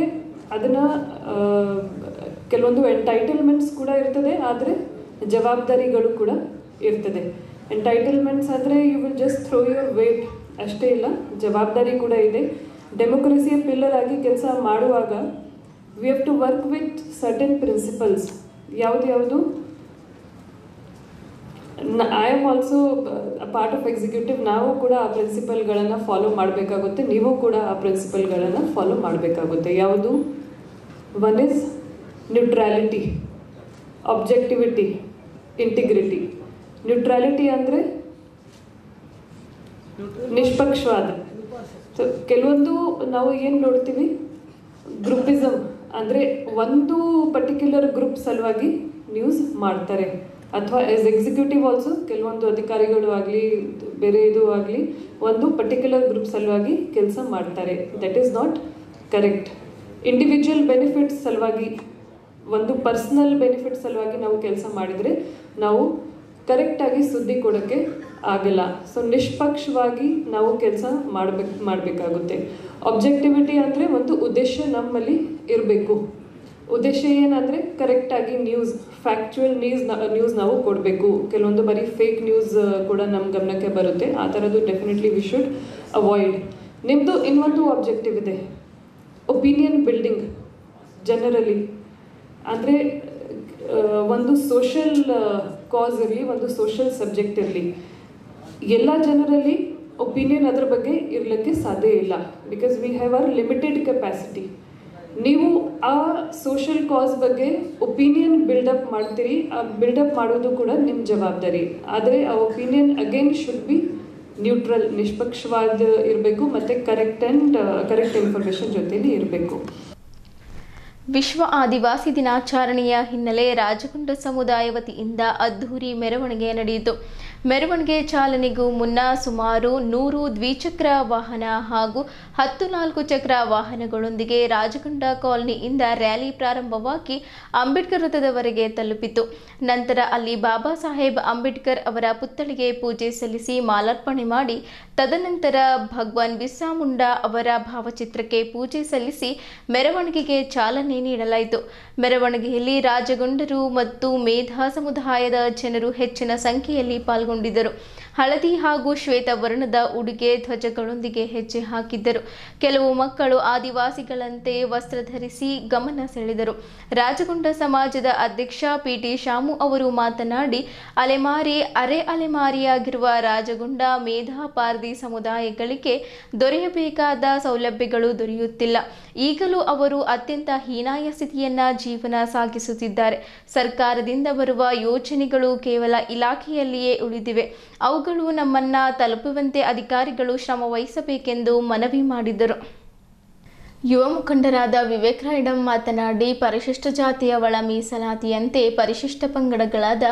S4: ಅದನ್ನು ಕೆಲವೊಂದು ಎಂಟೈಟಲ್ಮೆಂಟ್ಸ್ ಕೂಡ ಇರ್ತದೆ, ಆದರೆ ಜವಾಬ್ದಾರಿಗಳು ಕೂಡ ಇರ್ತದೆ. ಎಂಟೈಟಲ್ಮೆಂಟ್ಸ್ ಅಂದರೆ you will just throw your weight ಅಷ್ಟೇ ಇಲ್ಲ, ಜವಾಬ್ದಾರಿ ಕೂಡ ಇದೆ. ಡೆಮೋಕ್ರೆಸಿಯ ಪಿಲ್ಲರ್ ಆಗಿ ಕೆಲಸ ಮಾಡುವಾಗ we have to work with certain principles. ಯಾವುದು I am also a part of executive. ನಾವು ಕೂಡ ಆ ಪ್ರಿನ್ಸಿಪಲ್ಗಳನ್ನು ಫಾಲೋ ಮಾಡಬೇಕಾಗುತ್ತೆ, ನೀವು ಕೂಡ ಆ ಪ್ರಿನ್ಸಿಪಲ್ಗಳನ್ನು ಫಾಲೋ ಮಾಡಬೇಕಾಗುತ್ತೆ. ಯಾವುದು? One is neutrality, objectivity, integrity. Neutrality ಅಂದರೆ ನಿಷ್ಪಕ್ಷವಾದ, ಸೊ ಕೆಲವೊಂದು ನಾವು ಏನು ನೋಡ್ತೀವಿ, ಗ್ರೂಪಿಸಮ್ ಅಂದರೆ ಒಂದು ಪರ್ಟಿಕ್ಯುಲರ್ ಗ್ರೂಪ್ ಸಲುವಾಗಿ ನ್ಯೂಸ್ ಮಾಡ್ತಾರೆ. ಅಥವಾ ಆಸ್ ಎಕ್ಸಿಕ್ಯೂಟಿವ್ ಆಲ್ಸೋ ಕೆಲವೊಂದು ಅಧಿಕಾರಿಗಳು ಆಗಲಿ ಬೇರೆ ಇದು ಆಗಲಿ ಒಂದು ಪರ್ಟಿಕ್ಯುಲರ್ ಗ್ರೂಪ್ ಸಲುವಾಗಿ ಕೆಲಸ ಮಾಡ್ತಾರೆ. That is not correct. Individual benefits ಸಲುವಾಗಿ, ಒಂದು ಪರ್ಸ್ನಲ್ ಬೆನಿಫಿಟ್ ಸಲುವಾಗಿ ನಾವು ಕೆಲಸ ಮಾಡಿದರೆ ನಾವು ಕರೆಕ್ಟಾಗಿ ಸುದ್ದಿ ಕೊಡೋಕ್ಕೆ ಆಗಲ್ಲ. ಸೊ ನಿಷ್ಪಕ್ಷವಾಗಿ ನಾವು ಕೆಲಸ ಮಾಡಬೇಕಾಗುತ್ತೆ. ಆಬ್ಜೆಕ್ಟಿವಿಟಿ ಅಂದರೆ ಒಂದು ಉದ್ದೇಶ ನಮ್ಮಲ್ಲಿ ಇರಬೇಕು. ಉದ್ದೇಶ ಏನಂದರೆ ಕರೆಕ್ಟಾಗಿ ಫ್ಯಾಕ್ಚುಯಲ್ ನ್ಯೂಸ್ ನಾವು ಕೊಡಬೇಕು. ಕೆಲವೊಂದು ಬರೀ ಫೇಕ್ ನ್ಯೂಸ್ ಕೂಡ ನಮ್ಮ ಗಮನಕ್ಕೆ ಬರುತ್ತೆ. ಆ ಥರದ್ದು ಡೆಫಿನೆಟ್ಲಿ ವಿ ಶುಡ್ ಅವಾಯ್ಡ್. ನಿಮ್ಮದು ಇನ್ನೊಂದು ಆಬ್ಜೆಕ್ಟಿವ್ ಇದೆ, ಒಪಿನಿಯನ್ ಬಿಲ್ಡಿಂಗ್. ಜನರಲಿ ಅಂದರೆ ಒಂದು ಸೋಷಲ್ ಕಾಸ್ ಇರಲಿ, ಒಂದು ಸೋಷಲ್ ಸಬ್ಜೆಕ್ಟ್ ಇರಲಿ, ಎಲ್ಲ ಜನರಲ್ಲಿ ಒಪಿನಿಯನ್ ಅದರ ಬಗ್ಗೆ ಇರಲಿಕ್ಕೆ ಸಾಧ್ಯ ಇಲ್ಲ. Because we have our limited capacity. ನೀವು ಆ ಸೋಷಲ್ ಕಾಸ್ ಬಗ್ಗೆ ಒಪಿನಿಯನ್ ಬಿಲ್ಡಪ್ ಮಾಡ್ತೀರಿ. ಆ ಬಿಲ್ಡಪ್ ಮಾಡೋದು ಕೂಡ ನಿಮ್ಮ ಜವಾಬ್ದಾರಿ. ಆದರೆ ಆ opinion again should be neutral, ನಿಷ್ಪಕ್ಷವಾದ ಇರಬೇಕು ಮತ್ತು ಕರೆಕ್ಟ್ ಇನ್ಫಾರ್ಮೇಷನ್ ಜೊತೆಲಿ ಇರಬೇಕು.
S1: ವಿಶ್ವ ಆದಿವಾಸಿ ದಿನಾಚರಣೆಯ ಹಿನ್ನೆಲೆ ರಾಜಗೊಂಡ ಸಮುದಾಯ ವತಿಯಿಂದ ಅದ್ಧೂರಿ ಮೆರವಣಿಗೆ ನಡೆಯಿತು. ಮೆರವಣಿಗೆ ಚಾಲನೆಗೂ ಮುನ್ನ ಸುಮಾರು 100 ದ್ವಿಚಕ್ರ ವಾಹನ ಹಾಗೂ 10 4 ಚಕ್ರ ವಾಹನಗಳೊಂದಿಗೆ ರಾಜಗೊಂಡ ಕಾಲನಿಯಿಂದ ರ್ಯಾಲಿ ಪ್ರಾರಂಭವಾಗಿ ಅಂಬೇಡ್ಕರ್ ವೃತ್ತದವರೆಗೆ ತಲುಪಿತು. ನಂತರ ಅಲ್ಲಿ ಬಾಬಾ ಸಾಹೇಬ್ ಅಂಬೇಡ್ಕರ್ ಅವರ ಪುತ್ಥಳಿಗೆ ಪೂಜೆ ಸಲ್ಲಿಸಿ ಮಾಲಾರ್ಪಣೆ ಮಾಡಿ, ತದನಂತರ ಭಗವಾನ್ ಬಿರ್ಸಾ ಮುಂಡಾ ಅವರ ಭಾವಚಿತ್ರಕ್ಕೆ ಪೂಜೆ ಸಲ್ಲಿಸಿ ಮೆರವಣಿಗೆಗೆ ಚಾಲನೆ ನೀಡಲಾಯಿತು. ಮೆರವಣಿಗೆಯಲ್ಲಿ ರಾಜಗೊಂಡರು ಮತ್ತು ಮೇಧಾ ಸಮುದಾಯದ ಜನರು ಹೆಚ್ಚಿನ ಸಂಖ್ಯೆಯಲ್ಲಿ ಪಾಲ್ಗೊಂಡಿದ್ದರು. ಹಳದಿ ಹಾಗೂ ಶ್ವೇತ ವರ್ಣದ ಉಡುಗೆ ಧ್ವಜಗಳೊಂದಿಗೆ ಹೆಜ್ಜೆ ಹಾಕಿದ್ದರು. ಕೆಲವು ಮಕ್ಕಳು ಆದಿವಾಸಿಗಳಂತೆ ವಸ್ತ್ರ ಧರಿಸಿ ಗಮನ ಸೆಳೆದರು. ರಾಜಗೊಂಡ ಸಮಾಜದ ಅಧ್ಯಕ್ಷ ಪಿಟಿ ಶಾಮು ಅವರು ಮಾತನಾಡಿ, ಅರೆ ಅಲೆಮಾರಿಯಾಗಿರುವ ರಾಜಗೊಂಡ ಮೇಧಾ ಪಾರ್ದಿ ಸಮುದಾಯಗಳಿಗೆ ದೊರೆಯಬೇಕಾದ ಸೌಲಭ್ಯಗಳು ದೊರೆಯುತ್ತಿಲ್ಲ. ಈಗಲೂ ಅವರು ಅತ್ಯಂತ ಹೀನಾಯ ಸ್ಥಿತಿಯನ್ನ ಜೀವನ ಸಾಗಿಸುತ್ತಿದ್ದಾರೆ. ಸರ್ಕಾರದಿಂದ ಬರುವ ಯೋಜನೆಗಳು ಕೇವಲ ಇಲಾಖೆಯಲ್ಲಿಯೇ ಉಳಿದಿವೆ. ಅವುಗಳು ನಮ್ಮನ್ನ ತಲುಪುವಂತೆ ಅಧಿಕಾರಿಗಳು ಶ್ರಮ ವಹಿಸಬೇಕೆಂದು ಮನವಿ ಮಾಡಿದರು. ಯುವ ಮುಖಂಡರಾದ ವಿವೇಕ್ ರಾಯ್ಡಂ ಮಾತನಾಡಿ, ಪರಿಶಿಷ್ಟ ಜಾತಿಯ ಒಳ ಮೀಸಲಾತಿಯಂತೆ ಪರಿಶಿಷ್ಟ ಪಂಗಡಗಳಾದ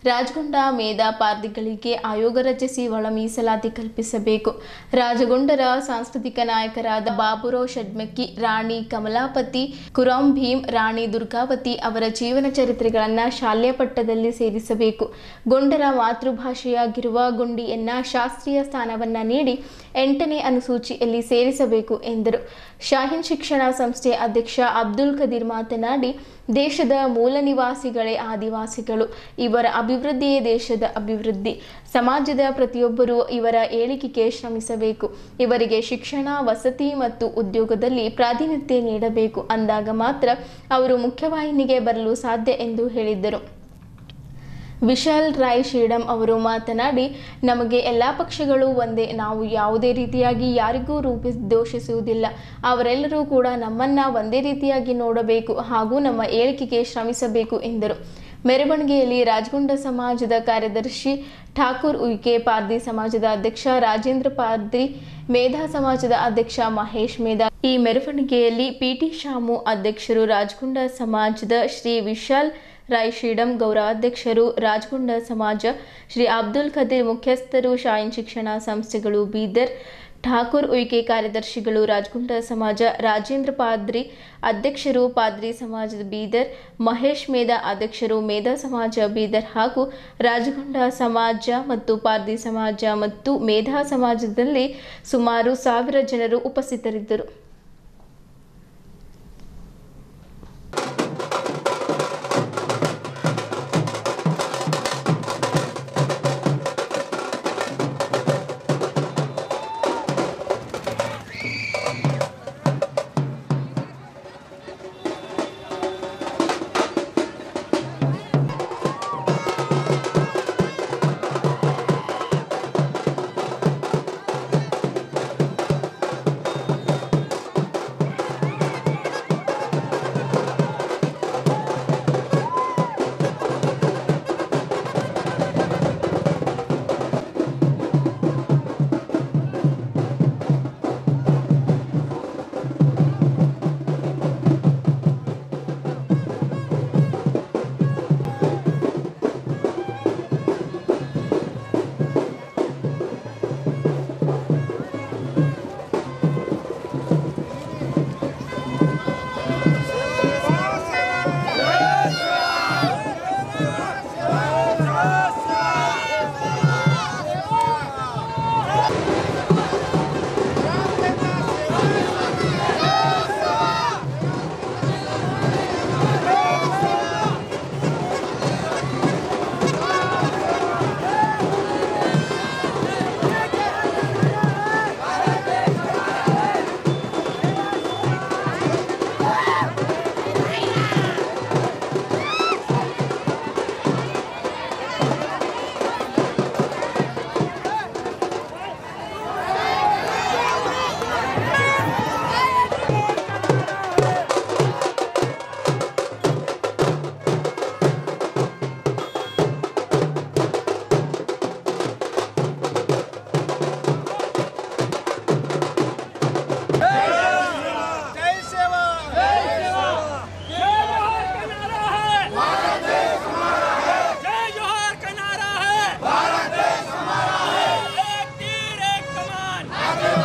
S1: ರಾಜಗೊಂಡ ಮೇಧಾ ಪಾರ್ದಿಗಳಿಗೆ ಆಯೋಗ ರಚಿಸಿ ಒಳ ಮೀಸಲಾತಿ ಕಲ್ಪಿಸಬೇಕು. ರಾಜಗೊಂಡರ ಸಾಂಸ್ಕೃತಿಕ ನಾಯಕರಾದ ಬಾಬುರಾವ್ ಷಡ್ಮಕ್ಕಿ, ರಾಣಿ ಕಮಲಾಪತಿ, ಕುರಾಂ ಭೀಮ್, ರಾಣಿ ದುರ್ಗಾವತಿ ಅವರ ಜೀವನ ಚರಿತ್ರೆಗಳನ್ನು ಶಾಲೆಯ ಪಠ್ಯದಲ್ಲಿ ಸೇರಿಸಬೇಕು. ಗೊಂಡರ ಮಾತೃಭಾಷೆಯಾಗಿರುವ ಗುಂಡಿಯನ್ನ ಶಾಸ್ತ್ರೀಯ ಸ್ಥಾನವನ್ನ ನೀಡಿ 8ನೇ ಅನುಸೂಚಿಯಲ್ಲಿ ಸೇರಿಸಬೇಕು ಎಂದರು. ಶಾಹೀನ್ ಶಿಕ್ಷಣ ಸಂಸ್ಥೆ ಅಧ್ಯಕ್ಷ ಅಬ್ದುಲ್ ಖದೀರ್ ಮಾತನಾಡಿ, ದೇಶದ ಮೂಲ ನಿವಾಸಿಗಳೇ ಆದಿವಾಸಿಗಳು. ಇವರ ಅಭಿವೃದ್ಧಿಯೇ ದೇಶದ ಅಭಿವೃದ್ಧಿ. ಸಮಾಜದ ಪ್ರತಿಯೊಬ್ಬರೂ ಇವರ ಏಳಿಗೆಗೆ ಶ್ರಮಿಸಬೇಕು. ಇವರಿಗೆ ಶಿಕ್ಷಣ, ವಸತಿ ಮತ್ತು ಉದ್ಯೋಗದಲ್ಲಿ ಪ್ರಾತಿನಿಧ್ಯ ನೀಡಬೇಕು. ಅಂದಾಗ ಮಾತ್ರ ಅವರು ಮುಖ್ಯವಾಹಿನಿಗೆ ಬರಲು ಸಾಧ್ಯ ಎಂದು ಹೇಳಿದ್ದರು. ವಿಶಾಲ್ ರಾಯ್ ಶ್ರೀಡಂ ಅವರು ಮಾತನಾಡಿ, ನಮಗೆ ಎಲ್ಲ ಪಕ್ಷಗಳು ಒಂದೇ. ನಾವು ಯಾವುದೇ ರೀತಿಯಾಗಿ ಯಾರಿಗೂ ದೋಷಿಸುವುದಿಲ್ಲ. ಅವರೆಲ್ಲರೂ ಕೂಡ ನಮ್ಮನ್ನ ಒಂದೇ ರೀತಿಯಾಗಿ ನೋಡಬೇಕು ಹಾಗೂ ನಮ್ಮ ಏಳಿಗೆಗೆ ಶ್ರಮಿಸಬೇಕು ಎಂದರು. ಮೆರವಣಿಗೆಯಲ್ಲಿ ರಾಜಗೊಂಡ ಸಮಾಜದ ಕಾರ್ಯದರ್ಶಿ ಠಾಕೂರ್ ಉಯ್ಕೆ, ಪಾರ್ದಿ ಸಮಾಜದ ಅಧ್ಯಕ್ಷ ರಾಜೇಂದ್ರ ಪಾರ್ದಿ, ಮೇಧಾ ಸಮಾಜದ ಅಧ್ಯಕ್ಷ ಮಹೇಶ್ ಮೇಧಾ. ಈ ಮೆರವಣಿಗೆಯಲ್ಲಿ ಪಿಟಿ ಶಾಮು ಅಧ್ಯಕ್ಷರು, ರಾಜಗೊಂಡ ಸಮಾಜದ ಶ್ರೀ ವಿಶಾಲ್ ರಾಯ್ ಶ್ರೀಡಂ ಗೌರವಾಧ್ಯಕ್ಷರು, ರಾಜಗೊಂಡ ಸಮಾಜ ಶ್ರೀ ಅಬ್ದುಲ್ ಖದೀರ್ ಮುಖ್ಯಸ್ಥರು, ಶಾಹೀನ್ ಶಿಕ್ಷಣ ಸಂಸ್ಥೆಗಳು ಬೀದರ್, ಠಾಕೂರ್ ಉಯ್ಕೆ ಕಾರ್ಯದರ್ಶಿಗಳು, ರಾಜಗೊಂಡ ಸಮಾಜ ರಾಜೇಂದ್ರ ಪಾದ್ರಿ ಅಧ್ಯಕ್ಷರು, ಪಾದ್ರಿ ಸಮಾಜದ ಬೀದರ್, ಮಹೇಶ್ ಮೇಧಾ ಅಧ್ಯಕ್ಷರು, ಮೇಧಾ ಸಮಾಜ ಬೀದರ್ ಹಾಗೂ ರಾಜಗೊಂಡ ಸಮಾಜ ಮತ್ತು ಪಾರ್ದಿ ಸಮಾಜ ಮತ್ತು ಮೇಧಾ ಸಮಾಜದಲ್ಲಿ ಸುಮಾರು 1000 ಜನರು ಉಪಸ್ಥಿತರಿದ್ದರು.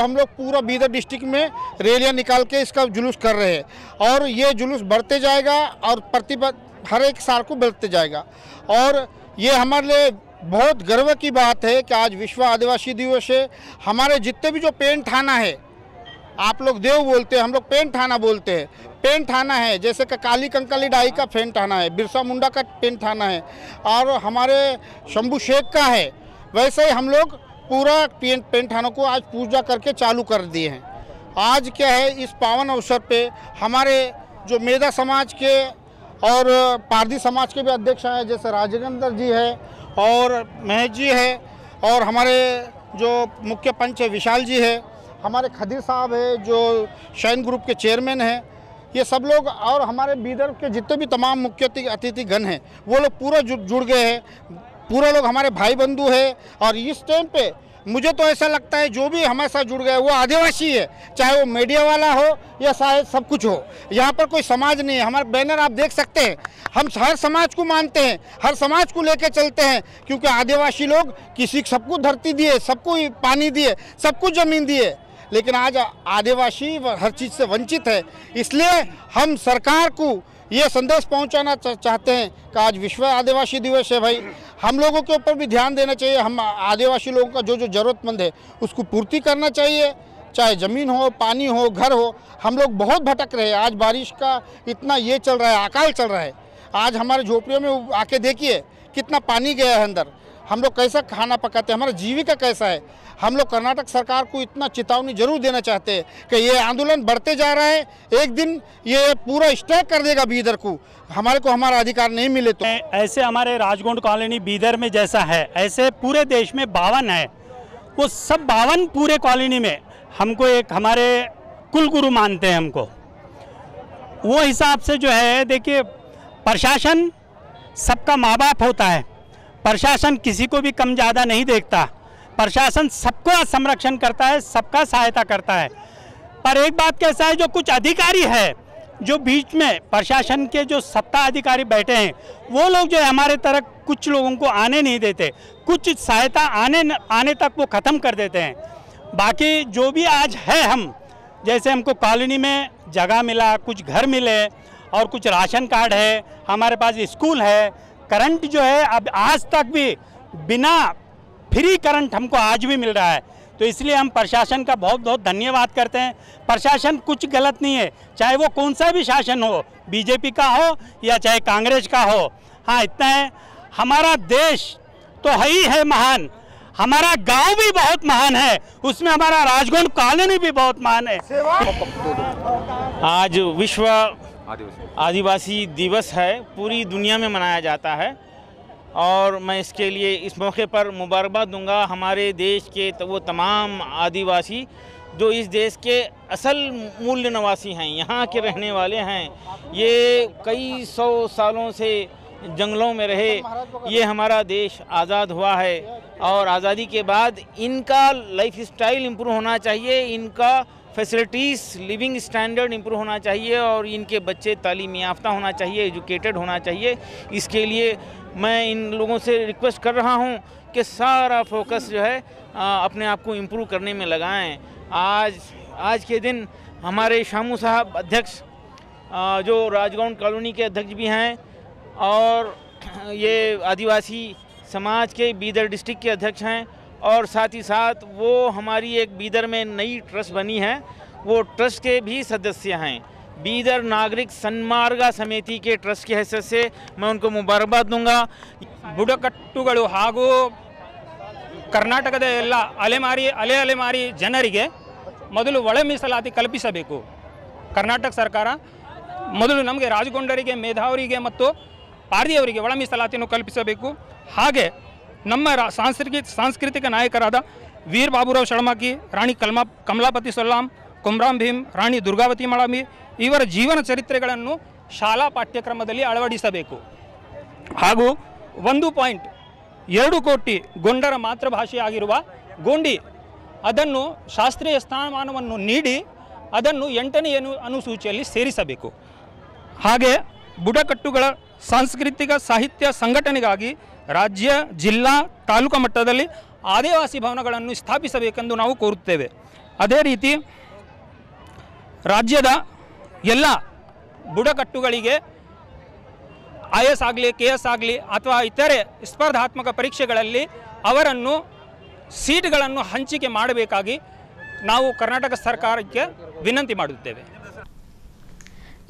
S5: हम लोग पूरा बीदर डिस्ट्रिक्ट में रैलियां निकाल के इसका जुलूस कर रहे हैं और ये जुलूस बढ़ते जाएगा और हर एक साल को बढ़ते जाएगा। और ये हमारे लिए बहुत गर्व की बात है कि आज विश्व आदिवासी दिवस है। हमारे जितने भी जो पेंट थाना है, आप लोग देव बोलते हैं, हम लोग पेंट थाना बोलते हैं। पेंट थाना है जैसे कि काली कंकाली डाई का पेंट थाना है, बिरसा मुंडा का पेंट थाना है और हमारे शंभू शेख का है। वैसे ही हम लोग पूरा पेंट थानों को आज पूजा करके चालू कर दिए हैं। आज क्या है, इस पावन अवसर पे हमारे जो मेधा समाज के और पारधी समाज के भी अध्यक्ष हैं, जैसे राजेंद्र जी है और महेश जी है और हमारे जो मुख्य पंच है विशाल जी है, हमारे खदीर साहब है जो शयन ग्रुप के चेयरमैन हैं, ये सब लोग और हमारे बीदर के जितने भी तमाम मुख्य अतिथिगण हैं वो लोग पूरा जुड़ गए हैं। पूरा लोग हमारे भाई बंधु है और इस टाइम पे मुझे तो ऐसा लगता है जो भी हमारे साथ जुड़ गए वो आदिवासी है, चाहे वो मीडिया वाला हो या शायद सब कुछ हो। यहाँ पर कोई समाज नहीं है। हमारे बैनर आप देख सकते हैं, हम हर समाज को मानते हैं, हर समाज को लेके चलते हैं, क्योंकि आदिवासी लोग किसी सबको धरती दिए, सबको पानी दिए, सबको ज़मीन दिए, लेकिन आज आदिवासी हर चीज़ से वंचित है। इसलिए हम सरकार को ये संदेश पहुंचाना चाहते हैं कि आज विश्व आदिवासी दिवस है भाई, हम लोगों के ऊपर भी ध्यान देना चाहिए। हम आदिवासी लोगों का जो जो ज़रूरतमंद है उसको पूर्ति करना चाहिए, चाहे ज़मीन हो, पानी हो, घर हो। हम लोग बहुत भटक रहे हैं। आज बारिश का इतना ये चल रहा है, अकाल चल रहा है। आज हमारे झोपड़ियों में आके देखिए कितना पानी गया है अंदर, हम लोग कैसा खाना पकाते हैं, हमारा जीविका कैसा है। हम लोग कर्नाटक सरकार को इतना चेतावनी जरूर देना चाहते हैं कि ये आंदोलन बढ़ते जा रहा है, एक दिन ये पूरा स्ट्राइक कर देगा बीदर को, हमारे को हमारा अधिकार नहीं मिले तो।
S6: ऐसे हमारे राजगोंड कॉलोनी बीदर में जैसा है, ऐसे पूरे देश में 52 है। वो सब 52 पूरे कॉलोनी में हमको एक हमारे कुलगुरु मानते हैं हमको। वो हिसाब से जो है, देखिए प्रशासन सबका माँ बाप होता है, प्रशासन किसी को भी कम ज़्यादा नहीं देखता, प्रशासन सबको संरक्षण करता है, सबका सहायता करता है। पर एक बात कैसा है, जो कुछ अधिकारी है जो बीच में प्रशासन के जो सत्ता अधिकारी बैठे हैं, वो लोग जो है हमारे तरह कुछ लोगों को आने नहीं देते, कुछ सहायता आने तक वो ख़त्म कर देते हैं। बाकी जो भी आज है, हम जैसे हमको कॉलोनी में जगह मिला, कुछ घर मिले और कुछ राशन कार्ड है, हमारे पास स्कूल है, करंट जो है अब आज तक भी बिना फ्री करंट हमको आज भी मिल रहा है। तो इसलिए हम प्रशासन का बहुत बहुत धन्यवाद करते हैं। प्रशासन कुछ गलत नहीं है, चाहे वो कौन सा भी शासन हो, बीजेपी का हो या चाहे कांग्रेस का हो। हाँ, इतना है, हमारा देश तो है ही है महान, हमारा गांव भी बहुत महान है, उसमें हमारा राजगोंड कॉलोनी भी बहुत महान है।
S7: आज विश्व आदिवासी दिवस है, पूरी दुनिया में मनाया जाता है और मैं इसके लिए इस मौके पर मुबारकबाद दूंगा हमारे देश के वो तमाम आदिवासी जो इस देश के असल मूल निवासी हैं, यहाँ के रहने वाले हैं। ये कई 100 सालों से जंगलों में रहे, ये हमारा देश आज़ाद हुआ है और आज़ादी के बाद इनका लाइफ स्टाइल इम्प्रूव होना चाहिए, इनका फैसिलिटीज़ लिविंग स्टैंडर्ड इम्प्रूव होना चाहिए और इनके बच्चे तालीम याफ्ता होना चाहिए, एजुकेटेड होना चाहिए। इसके लिए मैं इन लोगों से रिक्वेस्ट कर रहा हूं कि सारा फोकस जो है अपने आप को इम्प्रूव करने में लगाएं। आज के दिन हमारे शामू साहब अध्यक्ष जो राजगोंड कॉलोनी के अध्यक्ष भी हैं और ये आदिवासी समाज के बीदर डिस्ट्रिक्ट के अध्यक्ष हैं और साथ ही साथ वो हमारी एक बीदर में नई ट्रस्ट बनी है, वो ट्रस्ट के भी सदस्य हैं। बीदर नागरिक सन्मार्ग समिति के ट्रस्ट की हैसियत से मैं उनको मुबारकबाद दूंगा।
S8: ಬುಡಕಟ್ಟುಗಳು ಹಾಗೂ ಕರ್ನಾಟಕದ ಎಲ್ಲ ಅಲೆಮಾರಿ ಜನರಿಗೆ ಮೊದಲು ಒಳ ಮೀಸಲಾತಿ ಕಲ್ಪಿಸಬೇಕು ಕರ್ನಾಟಕ ಸರ್ಕಾರ। ಮೊದಲು ನಮಗೆ ರಾಜಗೊಂಡರಿಗೆ, ಮೇಧಾವರಿಗೆ ಮತ್ತು ಪಾರ್ದಿಯವರಿಗೆ ಒಳ ಮೀಸಲಾತಿಯನ್ನು ಕಲ್ಪಿಸಬೇಕು। ಹಾಗೆ ನಮ್ಮ ಸಾಂಸ್ಕೃತಿಕ ನಾಯಕರಾದ ವೀರ್ ಬಾಬುರಾವ್ ಶಳಮಾಕಿ, ರಾಣಿ ಕಮಲಾಪತಿ ಸೊಲ್ಲಾಂ, ಕುಮ್ರಾಂ ಭೀಮ್, ರಾಣಿ ದುರ್ಗಾವತಿ ಮಳಾಂಬಿ ಇವರ ಜೀವನ ಚರಿತ್ರೆಗಳನ್ನು ಶಾಲಾ ಪಾಠ್ಯಕ್ರಮದಲ್ಲಿ ಅಳವಡಿಸಬೇಕು। ಹಾಗೂ 1.2 ಕೋಟಿ ಗೊಂಡರ ಮಾತೃಭಾಷೆಯಾಗಿರುವ ಗೋಂಡಿ ಅದನ್ನು ಶಾಸ್ತ್ರೀಯ ಸ್ಥಾನಮಾನವನ್ನು ನೀಡಿ ಅದನ್ನು 8ನೇ ಅನುಸೂಚಿಯಲ್ಲಿ ಸೇರಿಸಬೇಕು। ಹಾಗೆ ಬುಡಕಟ್ಟುಗಳ ಸಾಂಸ್ಕೃತಿಕ ಸಾಹಿತ್ಯ ಸಂಘಟನೆಗಾಗಿ ರಾಜ್ಯ, ಜಿಲ್ಲಾ, ತಾಲೂಕು ಮಟ್ಟದಲ್ಲಿ ಆದಿವಾಸಿ ಭವನಗಳನ್ನು ಸ್ಥಾಪಿಸಬೇಕೆಂದು ನಾವು ಕೋರುತ್ತೇವೆ। ಅದೇ ರೀತಿ ರಾಜ್ಯದ ಎಲ್ಲ ಬುಡಕಟ್ಟುಗಳಿಗೆ IAS ಆಗಲಿ KS ಆಗಲಿ ಅಥವಾ ಇತರೆ ಸ್ಪರ್ಧಾತ್ಮಕ ಪರೀಕ್ಷೆಗಳಲ್ಲಿ ಅವರನ್ನು ಸೀಟ್ಗಳನ್ನು ಹಂಚಿಕೆ ಮಾಡಬೇಕಾಗಿ ನಾವು ಕರ್ನಾಟಕ ಸರ್ಕಾರಕ್ಕೆ ವಿನಂತಿ ಮಾಡುತ್ತೇವೆ.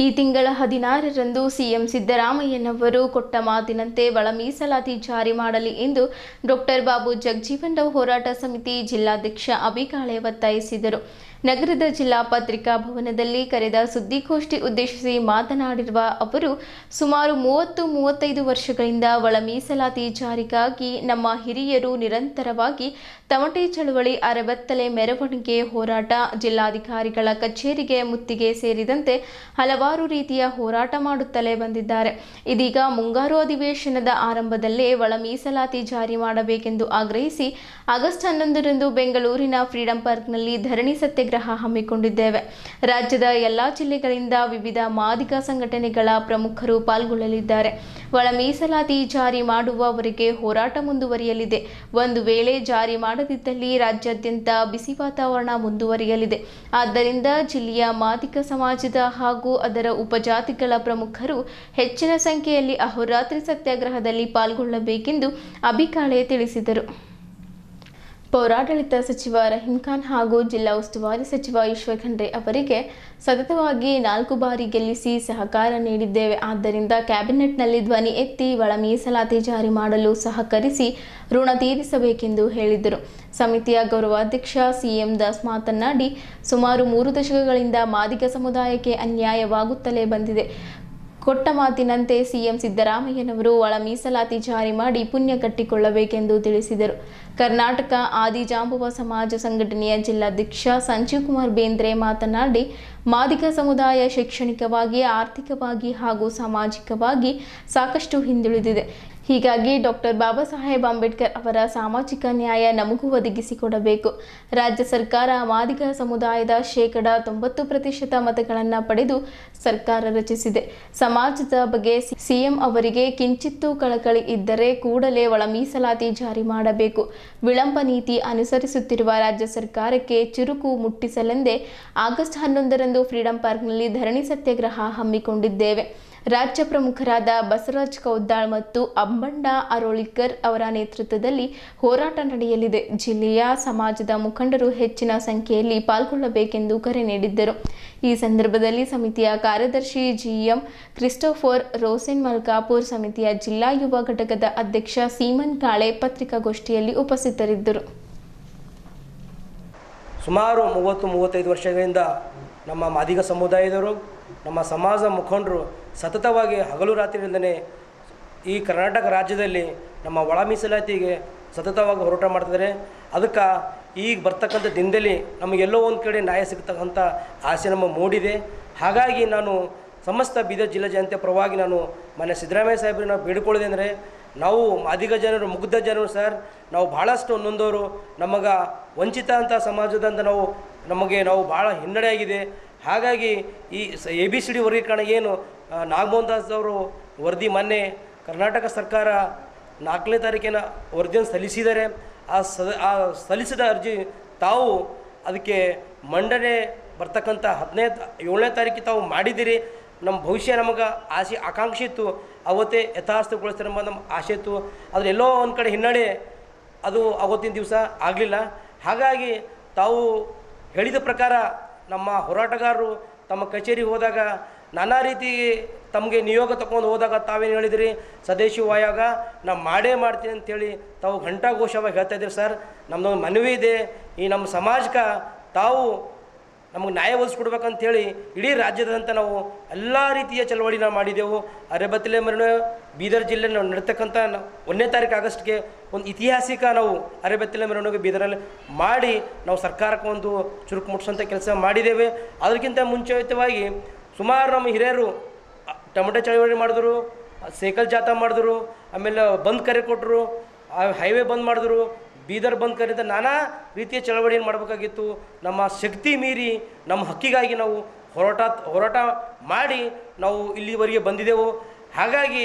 S1: ಈ ತಿಂಗಳ 16ರಂದು ಸಿಎಂ ಸಿದ್ದರಾಮಯ್ಯನವರು ಕೊಟ್ಟ ಮಾತಿನಂತೆ ಒಳ ಮೀಸಲಾತಿ ಜಾರಿ ಮಾಡಲಿ ಎಂದು ಡಾಕ್ಟರ್ ಬಾಬು ಜಗಜೀವನ್ ರಾವ್ ಹೋರಾಟ ಸಮಿತಿ ಜಿಲ್ಲಾಧ್ಯಕ್ಷ ಅಬಿಕಾಳೆ ಒತ್ತಾಯಿಸಿದರು. ನಗರದ ಜಿಲ್ಲಾ ಪತ್ರಿಕಾ ಭವನದಲ್ಲಿ ಕರೆದ ಸುದ್ದಿಗೋಷ್ಠಿ ಉದ್ದೇಶಿಸಿ ಮಾತನಾಡಿರುವ ಅವರು, ಸುಮಾರು 30-35 ವರ್ಷಗಳಿಂದ ಒಳ ಮೀಸಲಾತಿ ಜಾರಿಗಾಗಿ ನಮ್ಮ ಹಿರಿಯರು ನಿರಂತರವಾಗಿ ತಮಟೆ ಚಳವಳಿ, ಅರೆಬತ್ತಲೆ ಮೆರವಣಿಗೆ, ಹೋರಾಟ, ಜಿಲ್ಲಾಧಿಕಾರಿಗಳ ಕಚೇರಿಗೆ ಮುತ್ತಿಗೆ ಸೇರಿದಂತೆ ಹಲವಾರು ರೀತಿಯ ಹೋರಾಟ ಮಾಡುತ್ತಲೇ ಬಂದಿದ್ದಾರೆ. ಇದೀಗ ಮುಂಗಾರು ಅಧಿವೇಶನದ ಆರಂಭದಲ್ಲೇ ಒಳ ಮೀಸಲಾತಿ ಜಾರಿ ಮಾಡಬೇಕೆಂದು ಆಗ್ರಹಿಸಿ ಆಗಸ್ಟ್ 11ರಂದು ಬೆಂಗಳೂರಿನ ಫ್ರೀಡಂ ಪಾರ್ಕ್ನಲ್ಲಿ ಧರಣಿ ಸತ್ಯಾಗ್ರಹ ಹಮ್ಮಿಕೊಂಡಿದ್ದೇವೆ. ರಾಜ್ಯದ ಎಲ್ಲಾ ಜಿಲ್ಲೆಗಳಿಂದ ವಿವಿಧ ಮಾದಿಗ ಸಂಘಟನೆಗಳ ಪ್ರಮುಖರು ಪಾಲ್ಗೊಳ್ಳಲಿದ್ದಾರೆ. ಒಳ ಮೀಸಲಾತಿ ಜಾರಿ ಮಾಡುವವರೆಗೆ ಹೋರಾಟ ಮುಂದುವರಿಯಲಿದೆ. ಒಂದು ವೇಳೆ ಜಾರಿ ಮಾಡದಿದ್ದಲ್ಲಿ ರಾಜ್ಯಾದ್ಯಂತ ಬಿಸಿ ವಾತಾವರಣ ಮುಂದುವರಿಯಲಿದೆ. ಆದ್ದರಿಂದ ಜಿಲ್ಲೆಯ ಮಾದಿಗ ಸಮಾಜದ ಹಾಗೂ ಅದರ ಉಪಜಾತಿಗಳ ಪ್ರಮುಖರು ಹೆಚ್ಚಿನ ಸಂಖ್ಯೆಯಲ್ಲಿ ಅಹೋರಾತ್ರಿ ಸತ್ಯಾಗ್ರಹದಲ್ಲಿ ಪಾಲ್ಗೊಳ್ಳಬೇಕೆಂದು ಅಬಿಕಾಳೆ ತಿಳಿಸಿದರು. ಪೌರಾಡಳಿತ ಸಚಿವ ರಹೀಂ ಖಾನ್ ಹಾಗೂ ಜಿಲ್ಲಾ ಉಸ್ತುವಾರಿ ಸಚಿವ ಈಶ್ವರ್ ಖಂಡ್ರೆ ಅವರಿಗೆ ಸತತವಾಗಿ 4 ಬಾರಿ ಗೆಲ್ಲಿಸಿ ಸಹಕಾರ ನೀಡಿದ್ದೇವೆ. ಆದ್ದರಿಂದ ಕ್ಯಾಬಿನೆಟ್ನಲ್ಲಿ ಧ್ವನಿ ಎತ್ತಿ ಒಳ ಮೀಸಲಾತಿ ಜಾರಿ ಮಾಡಲು ಸಹಕರಿಸಿ ಋಣ ತೀರಿಸಬೇಕೆಂದು ಹೇಳಿದರು. ಸಮಿತಿಯ ಗೌರವಾಧ್ಯಕ್ಷ ಸಿಎಂ ದಾಸ್ ಮಾತನಾಡಿ, ಸುಮಾರು 3 ದಶಕಗಳಿಂದ ಮಾದಿಗ ಸಮುದಾಯಕ್ಕೆ ಅನ್ಯಾಯವಾಗುತ್ತಲೇ ಬಂದಿದೆ. ಕೊಟ್ಟ ಮಾತಿನಂತೆ ಸಿಎಂ ಸಿದ್ದರಾಮಯ್ಯನವರು ಒಳ ಮೀಸಲಾತಿ ಜಾರಿ ಮಾಡಿ ಪುಣ್ಯ ಕಟ್ಟಿಕೊಳ್ಳಬೇಕೆಂದು ತಿಳಿಸಿದರು. ಕರ್ನಾಟಕ ಆದಿಜಾಂಬವ ಸಮಾಜ ಸಂಘಟನೆಯ ಜಿಲ್ಲಾಧ್ಯಕ್ಷ ಸಂಜೀವ್ ಕುಮಾರ್ ಬೇಂದ್ರೆ ಮಾತನಾಡಿ, ಮಾದಿಗ ಸಮುದಾಯ ಶೈಕ್ಷಣಿಕವಾಗಿ, ಆರ್ಥಿಕವಾಗಿ ಹಾಗೂ ಸಾಮಾಜಿಕವಾಗಿ ಸಾಕಷ್ಟು ಹಿಂದುಳಿದಿದೆ. ಹೀಗಾಗಿ ಡಾಕ್ಟರ್ ಬಾಬಾ ಸಾಹೇಬ್ ಅಂಬೇಡ್ಕರ್ ಅವರ ಸಾಮಾಜಿಕ ನ್ಯಾಯ ನಮಗೂ ಒದಗಿಸಿಕೊಡಬೇಕು. ರಾಜ್ಯ ಸರ್ಕಾರ ಮಾದಿಗ ಸಮುದಾಯದ 90% ಮತಗಳನ್ನು ಪಡೆದು ಸರ್ಕಾರ ರಚಿಸಿದೆ. ಸಮಾಜದ ಬಗ್ಗೆ ಸಿಎಂ ಅವರಿಗೆ ಕಿಂಚಿತ್ತೂ ಕಳಕಳಿ ಇದ್ದರೆ ಕೂಡಲೇ ಒಳ ಮೀಸಲಾತಿ ಜಾರಿ ಮಾಡಬೇಕು. ವಿಳಂಬ ನೀತಿ ಅನುಸರಿಸುತ್ತಿರುವ ರಾಜ್ಯ ಸರ್ಕಾರಕ್ಕೆ ಚುರುಕು ಮುಟ್ಟಿಸಲೆಂದೇ ಆಗಸ್ಟ್ 11ರಂದು ಫ್ರೀಡಂ ಪಾರ್ಕ್ನಲ್ಲಿ ಧರಣಿ ಸತ್ಯಾಗ್ರಹ ಹಮ್ಮಿಕೊಂಡಿದ್ದೇವೆ. ರಾಜ್ಯ ಪ್ರಮುಖರಾದ ಬಸವರಾಜ್ ಕೌದ್ದಾಳ್ ಮತ್ತು ಅಂಬಣ್ಣ ಅರೋಳಿಕರ್ ಅವರ ನೇತೃತ್ವದಲ್ಲಿ ಹೋರಾಟ ನಡೆಯಲಿದೆ. ಜಿಲ್ಲೆಯ ಸಮಾಜದ ಮುಖಂಡರು ಹೆಚ್ಚಿನ ಸಂಖ್ಯೆಯಲ್ಲಿ ಪಾಲ್ಗೊಳ್ಳಬೇಕೆಂದು ಕರೆ ನೀಡಿದ್ದರು. ಈ ಸಂದರ್ಭದಲ್ಲಿ ಸಮಿತಿಯ ಕಾರ್ಯದರ್ಶಿ ಜಿಎಂ ಕ್ರಿಸ್ಟೋಫರ್ ರೋಸೆನ್ ಮಲ್ಕಾಪುರ್, ಸಮಿತಿಯ ಜಿಲ್ಲಾ ಯುವ ಘಟಕದ ಅಧ್ಯಕ್ಷ ಸೀಮನ್ ಕಾಳೆ ಪತ್ರಿಕಾಗೋಷ್ಠಿಯಲ್ಲಿ ಉಪಸ್ಥಿತರಿದ್ದರು.
S9: ಸುಮಾರು 30-35 ವರ್ಷಗಳಿಂದ ನಮ್ಮ ಮಾದಿಗ ಸಮುದಾಯದವರು, ನಮ್ಮ ಸಮಾಜ ಮುಖಂಡರು ಸತತವಾಗಿ ಹಗಲು ರಾತ್ರಿಯಿಂದಲೇ ಈ ಕರ್ನಾಟಕ ರಾಜ್ಯದಲ್ಲಿ ನಮ್ಮ ಒಳ ಮೀಸಲಾತಿಗೆ ಸತತವಾಗಿ ಹೋರಾಟ ಮಾಡ್ತಿದ್ದಾರೆ. ಅದಕ್ಕೆ ಈಗ ಬರ್ತಕ್ಕಂಥ ದಿನದಲ್ಲಿ ನಮಗೆಲ್ಲೋ ಒಂದು ಕಡೆ ನ್ಯಾಯ ಸಿಗ್ತಕ್ಕಂಥ ಆಸೆ ನಮ್ಮ ಮೂಡಿದೆ. ಹಾಗಾಗಿ ನಾನು ಸಮಸ್ತ ಬೀದರ್ ಜಿಲ್ಲಾ ಜನತೆ ಪರವಾಗಿ ನಾನು ಮಾನ್ಯ ಸಿದ್ದರಾಮಯ್ಯ ಸಾಹೇಬ್ರನ್ನ ಬೇಡಿಕೊಳ್ಳೋದೆ ಅಂದರೆ, ನಾವು ಮಾದಿಗ ಜನರು, ಮುಗ್ಧ ಜನರು ಸರ್, ನಾವು ಭಾಳಷ್ಟು ನೊಂದವರು, ನಮಗೆ ವಂಚಿತ ಅಂತ ಸಮಾಜದಂತ ನಾವು ಭಾಳ ಹಿನ್ನಡೆ ಆಗಿದೆ. ಹಾಗಾಗಿ ಈ ABCD ವರ್ಗೀಕರಣ ಏನು ನಾಗಮೋಹನ್ ದಾಸ್ ಅವರು ವರದಿ ಮೊನ್ನೆ ಕರ್ನಾಟಕ ಸರ್ಕಾರ 4ನೇ ತಾರೀಕಿನ ವರದಿಯನ್ನು ಸಲ್ಲಿಸಿದ್ದಾರೆ. ಆ ಸಲ್ಲಿಸಿದ ಅರ್ಜಿ ತಾವು ಅದಕ್ಕೆ ಮಂಡನೆ ಬರ್ತಕ್ಕಂಥ 7ನೇ ತಾರೀಕಿಗೆ ತಾವು ಮಾಡಿದ್ದೀರಿ. ನಮ್ಮ ಭವಿಷ್ಯ ನಮಗೆ ಆಸೆ ಆಕಾಂಕ್ಷೆ ಇತ್ತು, ಅವತ್ತೇ ಯಥಾಸ್ಥಗೊಳಿಸ್ತಾರೆ ಎಂಬ ನಮ್ಮ ಆಸೆ ಇತ್ತು. ಆದರೆ ಎಲ್ಲೋ ಒಂದು ಕಡೆ ಹಿನ್ನಡೆ ಅದು ಅವತ್ತಿನ ದಿವಸ ಆಗಲಿಲ್ಲ. ಹಾಗಾಗಿ ತಾವು ಹೇಳಿದ ಪ್ರಕಾರ ನಮ್ಮ ಹೋರಾಟಗಾರರು ತಮ್ಮ ಕಚೇರಿಗೆ ಹೋದಾಗ ನಾನಾ ರೀತಿ ತಮಗೆ ನಿಯೋಗ ತಗೊಂಡು ಹೋದಾಗ ತಾವೇನು ಹೇಳಿದಿರಿ, ಸ್ವದೇಶಿ ಆಯೋಗ ನಾವು ಮಾಡೇ ಮಾಡ್ತೀನಿ ಅಂಥೇಳಿ ತಾವು ಘಂಟಾಘೋಷವಾಗಿ ಹೇಳ್ತಾಯಿದ್ದೀರಿ ಸರ್. ನಮ್ಮದೊಂದು ಮನವಿ ಇದೆ, ಈ ನಮ್ಮ ಸಮಾಜಕ್ಕೆ ತಾವು ನಮಗೆ ನ್ಯಾಯ ಒದಗಿಸ್ಕೊಡ್ಬೇಕಂತೇಳಿ ಇಡೀ ರಾಜ್ಯದಂತ ನಾವು ಎಲ್ಲ ರೀತಿಯ ಚಳವಳಿ ನಾವು ಮಾಡಿದೆವು. ಅರೆಬತ್ತಲೆ ಮೆರವಣಿಗೆ ಬೀದರ್ ಜಿಲ್ಲೆ ನಾವು ನಡೀತಕ್ಕಂಥ 1ನೇ ತಾರೀಕು ಆಗಸ್ಟ್ಗೆ ಒಂದು ಐತಿಹಾಸಿಕ ನಾವು ಅರೆಬತ್ತಲೆ ಮೆರವಣಿಗೆ ಬೀದರಲ್ಲಿ ಮಾಡಿ ನಾವು ಸರ್ಕಾರಕ್ಕೆ ಒಂದು ಚುರುಕು ಮುಟ್ಟಿಸೋಂಥ ಕೆಲಸ ಮಾಡಿದ್ದೇವೆ. ಅದಕ್ಕಿಂತ ಮುಂಚಿತವಾಗಿ ಸುಮಾರು ನಮ್ಮ ಹಿರಿಯರು ಟೊಮೆಟೊ ಚಳವಳಿ ಮಾಡಿದ್ರು, ಸೈಕಲ್ ಜಾಥಾ ಮಾಡಿದ್ರು, ಆಮೇಲೆ ಬಂದ್ ಕರೆ ಕೊಟ್ಟರು, ಹೈವೇ ಬಂದ್ ಮಾಡಿದ್ರು, ಬೀದರ್ ಬಂದ್ ಕರೆದ ನಾನಾ ರೀತಿಯ ಚಳವಳಿಯನ್ನು ಮಾಡಬೇಕಾಗಿತ್ತು. ನಮ್ಮ ಶಕ್ತಿ ಮೀರಿ ನಮ್ಮ ಹಕ್ಕಿಗಾಗಿ ನಾವು ಹೋರಾಟ ಮಾಡಿ ನಾವು ಇಲ್ಲಿವರೆಗೆ ಬಂದಿದ್ದೆವು. ಹಾಗಾಗಿ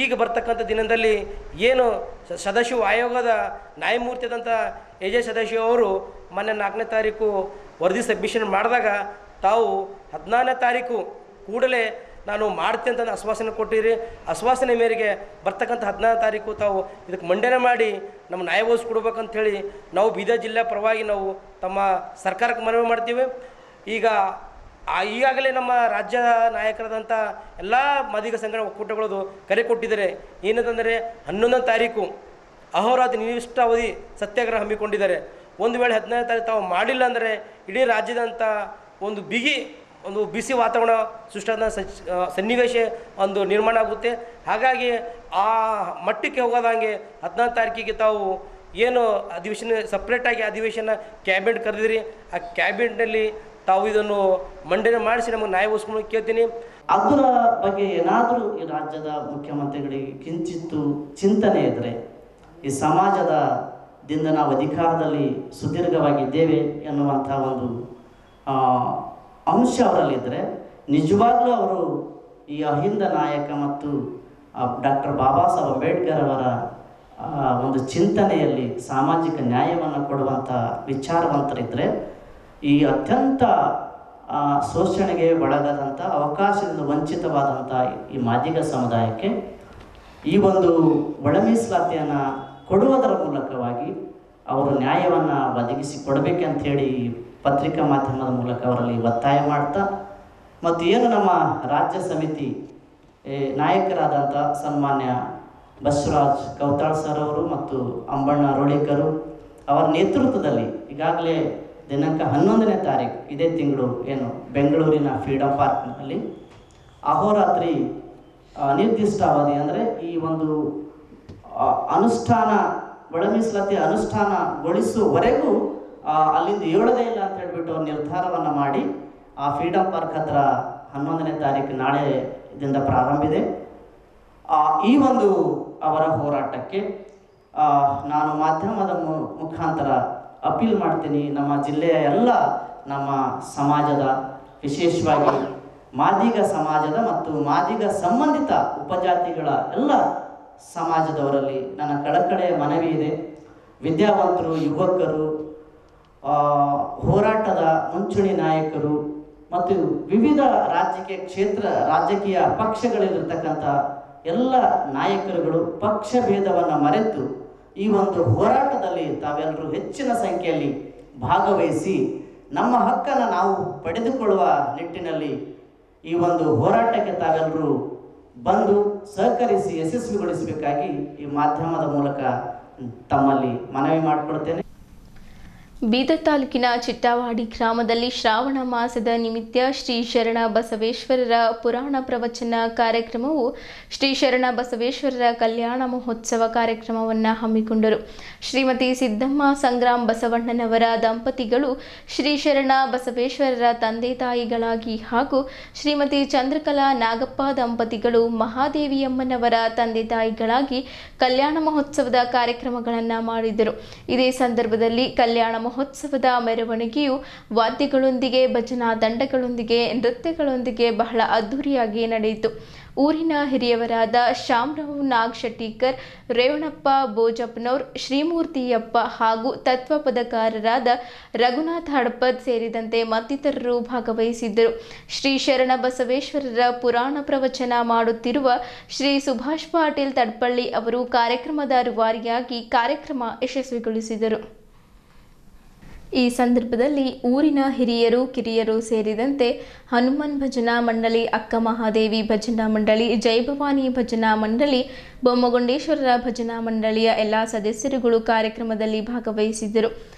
S9: ಈಗ ಬರ್ತಕ್ಕಂಥ ದಿನದಲ್ಲಿ ಏನು ಸದಾಶಿವ ಆಯೋಗದ ನ್ಯಾಯಮೂರ್ತಿಯಾದಂಥ AJ ಸದಾಶಿವ ಅವರು ಮೊನ್ನೆ 4ನೇ ತಾರೀಕು ವರದಿ ಸಬ್ಮಿಷನ್ ಮಾಡಿದಾಗ ತಾವು 14ನೇ ತಾರೀಕು ಕೂಡಲೇ ನಾನು ಮಾಡ್ತೀನಿ ಅಂತ ಆಶ್ವಾಸನೆ ಕೊಟ್ಟಿರಿ. ಆಶ್ವಾಸನೆ ಮೇರೆಗೆ ಬರ್ತಕ್ಕಂಥ 14ನೇ ತಾರೀಕು ತಾವು ಇದಕ್ಕೆ ಮಂಡನೆ ಮಾಡಿ ನಮ್ಮ ನ್ಯಾಯ ಒದಗಿಸ್ಕೊಡ್ಬೇಕಂಥೇಳಿ ನಾವು ಬೀದರ್ ಜಿಲ್ಲೆ ಪರವಾಗಿ ನಾವು ತಮ್ಮ ಸರ್ಕಾರಕ್ಕೆ ಮನವಿ ಮಾಡ್ತೀವಿ. ಈಗಾಗಲೇ ನಮ್ಮ ರಾಜ್ಯ ನಾಯಕರಾದಂಥ ಎಲ್ಲ ಮಾದಿಗ ಸಂಘಟನೆ ಒಕ್ಕೂಟಗಳದು ಕರೆ ಕೊಟ್ಟಿದ್ದಾರೆ. ಏನಂತಂದರೆ 11ನೇ ತಾರೀಕು ಅಹೋರಾತ್ರಿ ನಿರ್ದಿಷ್ಟಾವಧಿ ಸತ್ಯಾಗ್ರಹ ಹಮ್ಮಿಕೊಂಡಿದ್ದಾರೆ. ಒಂದು ವೇಳೆ 15ನೇ ತಾರೀಕು ತಾವು ಮಾಡಿಲ್ಲ ಅಂದರೆ ಇಡೀ ರಾಜ್ಯದಂಥ ಒಂದು ಬಿಸಿ ವಾತಾವರಣ ಸೃಷ್ಟಿಯಾದ ಸನ್ನಿವೇಶ ಒಂದು ನಿರ್ಮಾಣ ಆಗುತ್ತೆ. ಹಾಗಾಗಿ ಆ ಮಟ್ಟಕ್ಕೆ ಹೋಗೋದಂಗೆ 14ನೇ ತಾರೀಕಿಗೆ ತಾವು ಏನು ಅಧಿವೇಶನ ಸಪ್ರೇಟಾಗಿ ಅಧಿವೇಶನ ಕ್ಯಾಬಿನೆಟ್ ಕರೆದಿರಿ, ಆ ಕ್ಯಾಬಿನೆಟ್ನಲ್ಲಿ ತಾವು ಇದನ್ನು ಮಂಡನೆ ಮಾಡಿಸಿ ನಮಗೆ ನ್ಯಾಯ ಒದಗಿಸ್ಕೊಂಡು ಕೇಳ್ತೀನಿ.
S10: ಅದರ ಬಗ್ಗೆ ಏನಾದರೂ ಈ ರಾಜ್ಯದ ಮುಖ್ಯಮಂತ್ರಿಗಳಿಗೆ ಕಿಂಚಿತ್ತು ಚಿಂತನೆ ಇದ್ದರೆ ಈ ಸಮಾಜದಿಂದ ನಾವು ಅಧಿಕಾರದಲ್ಲಿ ಸುದೀರ್ಘವಾಗಿದ್ದೇವೆ ಎನ್ನುವಂಥ ಒಂದು ಅಂಶ ಅವರಲ್ಲಿದ್ದರೆ ನಿಜವಾಗ್ಲೂ ಅವರು ಈ ಅಹಿಂದ ನಾಯಕ ಮತ್ತು ಡಾಕ್ಟರ್ ಬಾಬಾ ಸಾಹೇಬ್ ಅಂಬೇಡ್ಕರ್ ಅವರ ಒಂದು ಚಿಂತನೆಯಲ್ಲಿ ಸಾಮಾಜಿಕ ನ್ಯಾಯವನ್ನು ಕೊಡುವಂಥ ವಿಚಾರವಂತರಿದ್ದರೆ ಈ ಅತ್ಯಂತ ಶೋಷಣೆಗೆ ಒಳಗಾದಂಥ ಅವಕಾಶದಿಂದ ವಂಚಿತವಾದಂಥ ಈ ಮಾದಿಗ ಸಮುದಾಯಕ್ಕೆ ಈ ಒಂದು ಒಳ ಮೀಸಲಾತಿಯನ್ನು ಕೊಡುವುದರ ಮೂಲಕವಾಗಿ ಅವರು ನ್ಯಾಯವನ್ನು ಒದಗಿಸಿ ಕೊಡಬೇಕಂಥೇಳಿ ಪತ್ರಿಕಾ ಮಾಧ್ಯಮದ ಮೂಲಕ ಅವರಲ್ಲಿ ಒತ್ತಾಯ ಮಾಡ್ತಾ, ಮತ್ತು ಏನು ನಮ್ಮ ರಾಜ್ಯ ಸಮಿತಿ ನಾಯಕರಾದಂಥ ಸನ್ಮಾನ್ಯ ಬಸವರಾಜ್ ಕೌತಾಳ್ ಸರ್ ಅವರು ಮತ್ತು ಅಂಬಣ್ಣ ರೋಳಿಕರು ಅವರ ನೇತೃತ್ವದಲ್ಲಿ ಈಗಾಗಲೇ ದಿನಾಂಕ 11ನೇ ತಾರೀಕು ಇದೇ ತಿಂಗಳು ಏನು ಬೆಂಗಳೂರಿನ ಫ್ರೀಡಮ್ ಪಾರ್ಕ್ನಲ್ಲಿ ಅಹೋರಾತ್ರಿ ನಿರ್ದಿಷ್ಟ ಅವಧಿ ಅಂದರೆ ಈ ಒಂದು ಅನುಷ್ಠಾನ ಒಳ ಮೀಸಲಾತಿ ಅನುಷ್ಠಾನಗೊಳಿಸುವವರೆಗೂ ಅಲ್ಲಿಂದ ಏಳದೇ ಇಲ್ಲ ಅಂತ ಹೇಳ್ಬಿಟ್ಟು ಅವ್ರು ನಿರ್ಧಾರವನ್ನು ಮಾಡಿ ಆ ಫ್ರೀಡಮ್ ಪಾರ್ಕ್ ಹತ್ರ 11ನೇ ತಾರೀಕು ನಾಳೆದಿಂದ ಪ್ರಾರಂಭಿದೆ. ಈ ಒಂದು ಅವರ ಹೋರಾಟಕ್ಕೆ ನಾನು ಮಾಧ್ಯಮದ ಮುಖಾಂತರ ಅಪೀಲ್ ಮಾಡ್ತೀನಿ. ನಮ್ಮ ಜಿಲ್ಲೆಯ ಎಲ್ಲ ನಮ್ಮ ಸಮಾಜದ, ವಿಶೇಷವಾಗಿ ಮಾದಿಗ ಸಮಾಜದ ಮತ್ತು ಮಾದಿಗ ಸಂಬಂಧಿತ ಉಪಜಾತಿಗಳ ಎಲ್ಲ ಸಮಾಜದವರಲ್ಲಿ ನನ್ನ ಕಳಕಳೆಯ ಮನವಿ ಇದೆ. ವಿದ್ಯಾವಂತರು, ಯುವಕರು, ಹೋರಾಟದ ಮುಂಚೂಣಿ ನಾಯಕರು ಮತ್ತು ವಿವಿಧ ರಾಜಕೀಯ ಪಕ್ಷಗಳಲ್ಲಿರ್ತಕ್ಕಂಥ ಎಲ್ಲ ನಾಯಕರುಗಳು ಪಕ್ಷ ಭೇದವನ್ನು ಮರೆತು ಈ ಒಂದು ಹೋರಾಟದಲ್ಲಿ ತಾವೆಲ್ಲರೂ ಹೆಚ್ಚಿನ ಸಂಖ್ಯೆಯಲ್ಲಿ ಭಾಗವಹಿಸಿ ನಮ್ಮ ಹಕ್ಕನ್ನು ನಾವು ಪಡೆದುಕೊಳ್ಳುವ ನಿಟ್ಟಿನಲ್ಲಿ ಈ ಒಂದು ಹೋರಾಟಕ್ಕೆ ತಾವೆಲ್ಲರೂ ಬಂದು ಸಹಕರಿಸಿ ಯಶಸ್ವಿಗೊಳಿಸಬೇಕಾಗಿ ಈ ಮಾಧ್ಯಮದ ಮೂಲಕ ತಮ್ಮಲ್ಲಿ ಮನವಿ ಮಾಡಿಕೊಳ್ತೇನೆ.
S1: ಬೀದರ್ ತಾಲೂಕಿನ ಚಿಟ್ಟಾವಾಡಿ ಗ್ರಾಮದಲ್ಲಿ ಶ್ರಾವಣ ಮಾಸದ ನಿಮಿತ್ತ ಶ್ರೀ ಶರಣ ಬಸವೇಶ್ವರರ ಪುರಾಣ ಪ್ರವಚನ ಕಾರ್ಯಕ್ರಮವು ಶ್ರೀ ಶರಣ ಬಸವೇಶ್ವರರ ಕಲ್ಯಾಣ ಮಹೋತ್ಸವ ಕಾರ್ಯಕ್ರಮವನ್ನು ಹಮ್ಮಿಕೊಂಡರು. ಶ್ರೀಮತಿ ಸಿದ್ದಮ್ಮ ಸಂಗ್ರಾಮ್ ಬಸವಣ್ಣನವರ ದಂಪತಿಗಳು ಶ್ರೀ ಶರಣ ಬಸವೇಶ್ವರರ ತಂದೆ ತಾಯಿಗಳಾಗಿ ಹಾಗೂ ಶ್ರೀಮತಿ ಚಂದ್ರಕಲಾ ನಾಗಪ್ಪ ದಂಪತಿಗಳು ಮಹಾದೇವಿಯಮ್ಮನವರ ತಂದೆ ತಾಯಿಗಳಾಗಿ ಕಲ್ಯಾಣ ಮಹೋತ್ಸವದ ಕಾರ್ಯಕ್ರಮಗಳನ್ನು ಮಾಡಿದರು. ಇದೇ ಸಂದರ್ಭದಲ್ಲಿ ಕಲ್ಯಾಣ ಮಹೋತ್ಸವದ ಮೆರವಣಿಗೆಯು ವಾದ್ಯಗಳೊಂದಿಗೆ, ಭಜನಾ ತಂಡಗಳೊಂದಿಗೆ, ನೃತ್ಯಗಳೊಂದಿಗೆ ಬಹಳ ಅದ್ದೂರಿಯಾಗಿ ನಡೆಯಿತು. ಊರಿನ ಹಿರಿಯವರಾದ ಶಾಮರಾವ್ ನಾಗಶೆಟ್ಟಿಕರ್, ರೇವಣಪ್ಪ ಬೋಜಪ್ಪನವ್ರ, ಶ್ರೀಮೂರ್ತಿಯಪ್ಪ ಹಾಗೂ ತತ್ವಪದಕಾರರಾದ ರಘುನಾಥ್ ಹಡಪದ್ ಸೇರಿದಂತೆ ಮತ್ತಿತರರು ಭಾಗವಹಿಸಿದ್ದರು. ಶ್ರೀ ಶರಣ ಬಸವೇಶ್ವರರ ಪುರಾಣ ಪ್ರವಚನ ಮಾಡುತ್ತಿರುವ ಶ್ರೀ ಸುಭಾಷ್ ಪಾಟೀಲ್ ತಡ್ಪಳ್ಳಿ ಅವರು ಕಾರ್ಯಕ್ರಮದ ರೂವಾರಿಯಾಗಿ ಕಾರ್ಯಕ್ರಮ ಯಶಸ್ವಿಗೊಳಿಸಿದರು. ಈ ಸಂದರ್ಭದಲ್ಲಿ ಊರಿನ ಹಿರಿಯರು, ಕಿರಿಯರು ಸೇರಿದಂತೆ ಹನುಮಾನ್ ಭಜನಾ ಮಂಡಳಿ, ಅಕ್ಕ ಮಹಾದೇವಿ ಭಜನಾ ಮಂಡಳಿ, ಜಯಭವಾನಿ ಭಜನಾ ಮಂಡಳಿ, ಬೊಮ್ಮಗೊಂಡೇಶ್ವರರ ಭಜನಾ ಮಂಡಳಿಯ ಎಲ್ಲ ಸದಸ್ಯರುಗಳು ಕಾರ್ಯಕ್ರಮದಲ್ಲಿ ಭಾಗವಹಿಸಿದ್ದರು.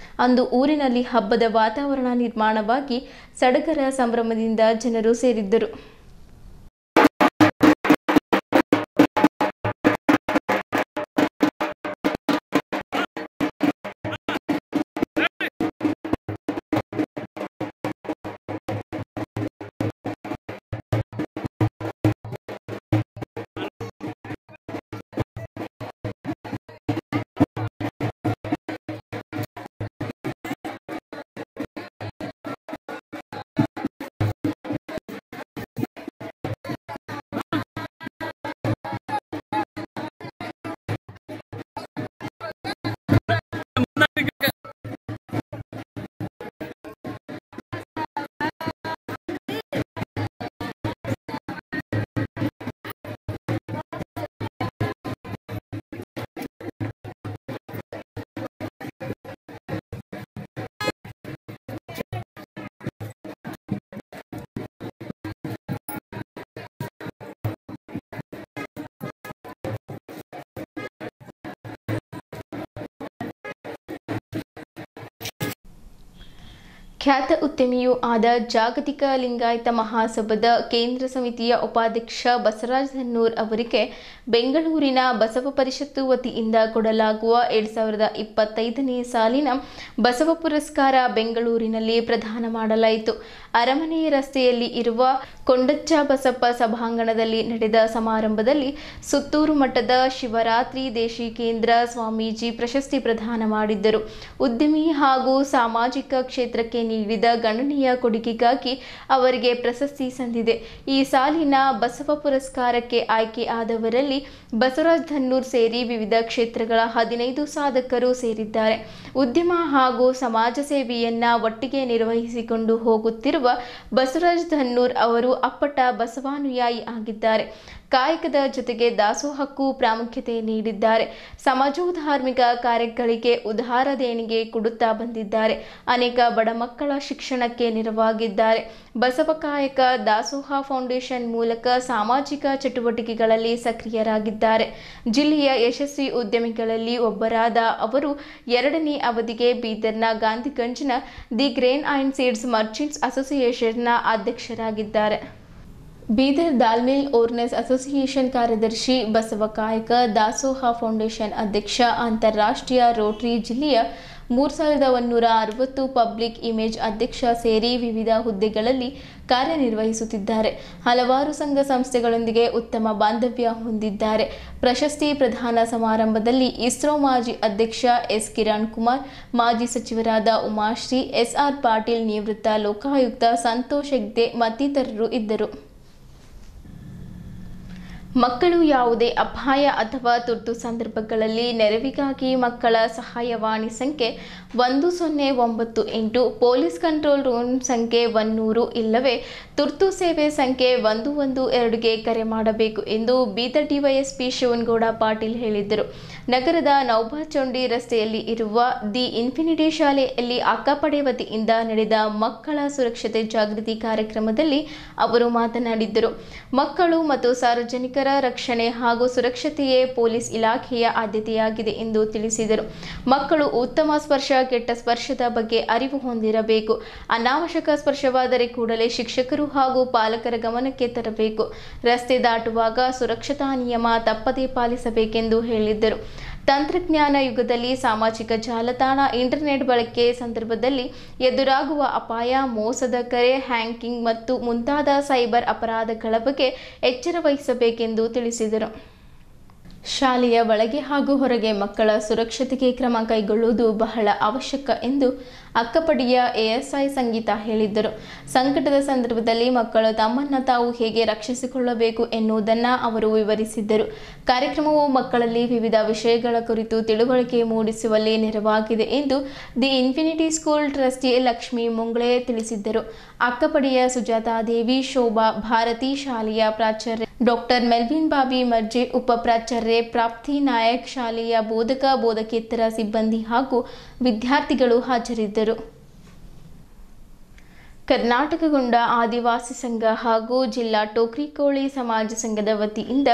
S1: ಅಂದು ಊರಿನಲ್ಲಿ ಹಬ್ಬದ ವಾತಾವರಣ ನಿರ್ಮಾಣವಾಗಿ ಸಡಗರ ಸಂಭ್ರಮದಿಂದ ಜನರು ಸೇರಿದ್ದರು. ಖ್ಯಾತ ಉದ್ಯಮಿಯೂ ಆದ ಜಾಗತಿಕ ಲಿಂಗಾಯತ ಮಹಾಸಭಾದ ಕೇಂದ್ರ ಸಮಿತಿಯ ಉಪಾಧ್ಯಕ್ಷ ಬಸವರಾಜ್ ಧನ್ನೂರ್ ಅವರಿಗೆ ಬೆಂಗಳೂರಿನ ಬಸವ ಪರಿಷತ್ತು ವತಿಯಿಂದ ಕೊಡಲಾಗುವ 2025ನೇ ಸಾಲಿನ ಬಸವ ಪುರಸ್ಕಾರ ಬೆಂಗಳೂರಿನಲ್ಲಿ ಪ್ರದಾನ ಮಾಡಲಾಯಿತು. ಅರಮನೆ ರಸ್ತೆಯಲ್ಲಿ ಇರುವ ಕೊಂಡಚ್ಚ ಬಸಪ್ಪ ಸಭಾಂಗಣದಲ್ಲಿ ನಡೆದ ಸಮಾರಂಭದಲ್ಲಿ ಸುತ್ತೂರು ಮಠದ ಶಿವರಾತ್ರಿ ದೇಶಿಕೇಂದ್ರ ಸ್ವಾಮೀಜಿ ಪ್ರಶಸ್ತಿ ಪ್ರದಾನ ಮಾಡಿದ್ದರು. ಉದ್ಯಮಿ ಹಾಗೂ ಸಾಮಾಜಿಕ ಕ್ಷೇತ್ರಕ್ಕೆ ನೀಡಿದ ಗಣನೀಯ ಕೊಡುಗೆಗಾಗಿ ಅವರಿಗೆ ಪ್ರಶಸ್ತಿ ಸಂದಿದೆ. ಈ ಸಾಲಿನ ಬಸವ ಪುರಸ್ಕಾರಕ್ಕೆ ಆಯ್ಕೆ ಆದವರಲ್ಲಿ ಬಸವರಾಜ್ ಧನ್ನೂರ್ ಸೇರಿ ವಿವಿಧ ಕ್ಷೇತ್ರಗಳ 15 ಸಾಧಕರು ಸೇರಿದ್ದಾರೆ. ಉದ್ಯಮ ಹಾಗೂ ಸಮಾಜ ಸೇವೆಯನ್ನ ಒಟ್ಟಿಗೆ ನಿರ್ವಹಿಸಿಕೊಂಡು ಹೋಗುತ್ತಿರುವ ಬಸವರಾಜ್ ಧನ್ನೂರ್ ಅವರು ಅಪ್ಪಟ ಬಸವಾನುಯಾಯಿ ಆಗಿದ್ದಾರೆ. ಕಾಯಕದ ಜೊತೆಗೆ ದಾಸೋಹಕ್ಕೂ ಪ್ರಾಮುಖ್ಯತೆ ನೀಡಿದ್ದಾರೆ. ಸಮಾಜೋಧಾರ್ಮಿಕ ಕಾರ್ಯಗಳಿಗೆ ಉದಾರ ದೇಣಿಗೆ ಕೊಡುತ್ತಾ ಬಂದಿದ್ದಾರೆ. ಅನೇಕ ಬಡ ಮಕ್ಕಳ ಶಿಕ್ಷಣಕ್ಕೆ ನೆರವಾಗಿದ್ದಾರೆ. ಬಸವ ಕಾಯಕ ದಾಸೋಹ ಫೌಂಡೇಶನ್ ಮೂಲಕ ಸಾಮಾಜಿಕ ಚಟುವಟಿಕೆಗಳಲ್ಲಿ ಸಕ್ರಿಯರಾಗಿದ್ದಾರೆ. ಜಿಲ್ಲೆಯ ಯಶಸ್ವಿ ಉದ್ಯಮಿಗಳಲ್ಲಿ ಒಬ್ಬರಾದ ಅವರು 2ನೇ ಅವಧಿಗೆ ಬೀದರ್ನ ಗಾಂಧಿಗಂಜ್ನ the grain and seeds merchants ಅಸೋಸಿಯೇಷನ್ನ ಅಧ್ಯಕ್ಷರಾಗಿದ್ದಾರೆ. ಬೀದರ್ ದಾಲ್ಮಿಲ್ ಓರ್ನೆಸ್ ಅಸೋಸಿಯೇಷನ್ ಕಾರ್ಯದರ್ಶಿ, ಬಸವ ಕಾಯಕ ದಾಸೋಹ ಫೌಂಡೇಶನ್ ಅಧ್ಯಕ್ಷ, ಅಂತಾರಾಷ್ಟ್ರೀಯ ರೋಟರಿ ಜಿಲ್ಲೆಯ 3160 ಪಬ್ಲಿಕ್ ಇಮೇಜ್ ಅಧ್ಯಕ್ಷ ಸೇರಿ ವಿವಿಧ ಹುದ್ದೆಗಳಲ್ಲಿ ಕಾರ್ಯನಿರ್ವಹಿಸುತ್ತಿದ್ದಾರೆ. ಹಲವಾರು ಸಂಘ ಸಂಸ್ಥೆಗಳೊಂದಿಗೆ ಉತ್ತಮ ಬಾಂಧವ್ಯ ಹೊಂದಿದ್ದಾರೆ. ಪ್ರಶಸ್ತಿ ಪ್ರದಾನ ಸಮಾರಂಭದಲ್ಲಿ ಇಸ್ರೋ ಮಾಜಿ ಅಧ್ಯಕ್ಷ ಎಸ್ ಕಿರಣ್ ಕುಮಾರ್, ಮಾಜಿ ಸಚಿವರಾದ ಉಮಾಶ್ರೀ, ಎಸ್ಆರ್ ಪಾಟೀಲ್, ನಿವೃತ್ತ ಲೋಕಾಯುಕ್ತ ಸಂತೋಷ್ ಹೆಗ್ಡೆ ಮತ್ತಿತರರು ಇದ್ದರು. ಮಕ್ಕಳು ಯಾವುದೇ ಅಪಾಯ ಅಥವಾ ತುರ್ತು ಸಂದರ್ಭಗಳಲ್ಲಿ ನೆರವಿಗಾಗಿ ಮಕ್ಕಳ ಸಹಾಯವಾಣಿ ಸಂಖ್ಯೆ 1098, ಪೊಲೀಸ್ ಕಂಟ್ರೋಲ್ ರೂಮ್ ಸಂಖ್ಯೆ 100 ಇಲ್ಲವೇ ತುರ್ತು ಸೇವೆ ಸಂಖ್ಯೆ 112ಗೆ ಕರೆ ಮಾಡಬೇಕು ಎಂದು ಬೀದರ್ ಡಿವೈಎಸ್ಪಿ ಶಿವನಗೌಡ ಪಾಟೀಲ್ ಹೇಳಿದರು. ನಗರದ ನೌಬಾಚೌಂಡಿ ರಸ್ತೆಯಲ್ಲಿ ಇರುವ ದಿ ಇನ್ಫಿನಿಟಿ ಶಾಲೆಯಲ್ಲಿ ಅಕ್ಕಪಡೆ ವತಿಯಿಂದ ನಡೆದ ಮಕ್ಕಳ ಸುರಕ್ಷತೆ ಜಾಗೃತಿ ಕಾರ್ಯಕ್ರಮದಲ್ಲಿ ಅವರು ಮಾತನಾಡಿದ್ದರು. ಮಕ್ಕಳು ಮತ್ತು ಸಾರ್ವಜನಿಕರ ರಕ್ಷಣೆ ಹಾಗೂ ಸುರಕ್ಷತೆಯೇ ಪೊಲೀಸ್ ಇಲಾಖೆಯ ಆದ್ಯತೆಯಾಗಿದೆ ಎಂದು ತಿಳಿಸಿದರು. ಮಕ್ಕಳು ಉತ್ತಮ ಸ್ಪರ್ಶ, ಕೆಟ್ಟ ಸ್ಪರ್ಶದ ಬಗ್ಗೆ ಅರಿವು ಹೊಂದಿರಬೇಕು. ಅನಾವಶ್ಯಕ ಸ್ಪರ್ಶವಾದರೆ ಕೂಡಲೇ ಶಿಕ್ಷಕರು ಹಾಗೂ ಪಾಲಕರ ಗಮನಕ್ಕೆ ತರಬೇಕು. ರಸ್ತೆ ದಾಟುವಾಗ ಸುರಕ್ಷತಾ ನಿಯಮ ತಪ್ಪದೇ ಪಾಲಿಸಬೇಕೆಂದು ಹೇಳಿದ್ದರು. ತಂತ್ರಜ್ಞಾನ ಯುಗದಲ್ಲಿ ಸಾಮಾಜಿಕ ಜಾಲತಾಣ, ಇಂಟರ್ನೆಟ್ ಬಳಕೆ ಸಂದರ್ಭದಲ್ಲಿ ಎದುರಾಗುವ ಅಪಾಯ, ಮೋಸದ ಕರೆ, ಹ್ಯಾಕಿಂಗ್ ಮತ್ತು ಮುಂತಾದ ಸೈಬರ್ ಅಪರಾಧಗಳ ಬಗ್ಗೆ ಎಚ್ಚರ ವಹಿಸಬೇಕೆಂದು ತಿಳಿಸಿದರು. ಶಾಲೆಯ ಒಳಗೆ ಹಾಗೂ ಹೊರಗೆ ಮಕ್ಕಳ ಸುರಕ್ಷತೆಗೆ ಕ್ರಮ ಕೈಗೊಳ್ಳುವುದು ಬಹಳ ಅವಶ್ಯಕ ಎಂದು ಅಕ್ಕಪಡಿಯ ಎಎಸ್ಐ ಸಂಗೀತಾ ಹೇಳಿದ್ದರು. ಸಂಕಟದ ಸಂದರ್ಭದಲ್ಲಿ ಮಕ್ಕಳು ತಮ್ಮನ್ನು ತಾವು ಹೇಗೆ ರಕ್ಷಿಸಿಕೊಳ್ಳಬೇಕು ಎನ್ನುವುದನ್ನು ಅವರು ವಿವರಿಸಿದ್ದರು. ಕಾರ್ಯಕ್ರಮವು ಮಕ್ಕಳಲ್ಲಿ ವಿವಿಧ ವಿಷಯಗಳ ಕುರಿತು ತಿಳುವಳಿಕೆ ಮೂಡಿಸುವಲ್ಲಿ ನೆರವಾಗಿದೆ ಎಂದು the infinity school trustee Lakshmi Mungle ತಿಳಿಸಿದ್ದರು. ಅಕ್ಕಪಡಿಯ ಸುಜಾತಾದೇವಿ, ಶೋಭಾ, ಭಾರತಿ ಶಾಲೆಯ ಪ್ರಾಚಾರ್ಯ ಡಾಕ್ಟರ್ ಮೆಲ್ವಿನ್ ಬಾಬಿ ಮರ್ಜೆ, ಉಪ ಪ್ರಾಚಾರ್ಯ ಪ್ರಾಪ್ತಿ ನಾಯಕ್, ಶಾಲೆಯ ಬೋಧಕ ಬೋಧಕೇತರ ಸಿಬ್ಬಂದಿ ಹಾಗೂ ವಿದ್ಯಾರ್ಥಿಗಳು ಹಾಜರಿದ್ದರು. ಕರ್ನಾಟಕಗೊಂಡ ಆದಿವಾಸಿ ಸಂಘ ಹಾಗೂ ಜಿಲ್ಲಾ ಟೋಕ್ರಿಕೋಳಿ ಸಮಾಜ ಸಂಘದ ವತಿಯಿಂದ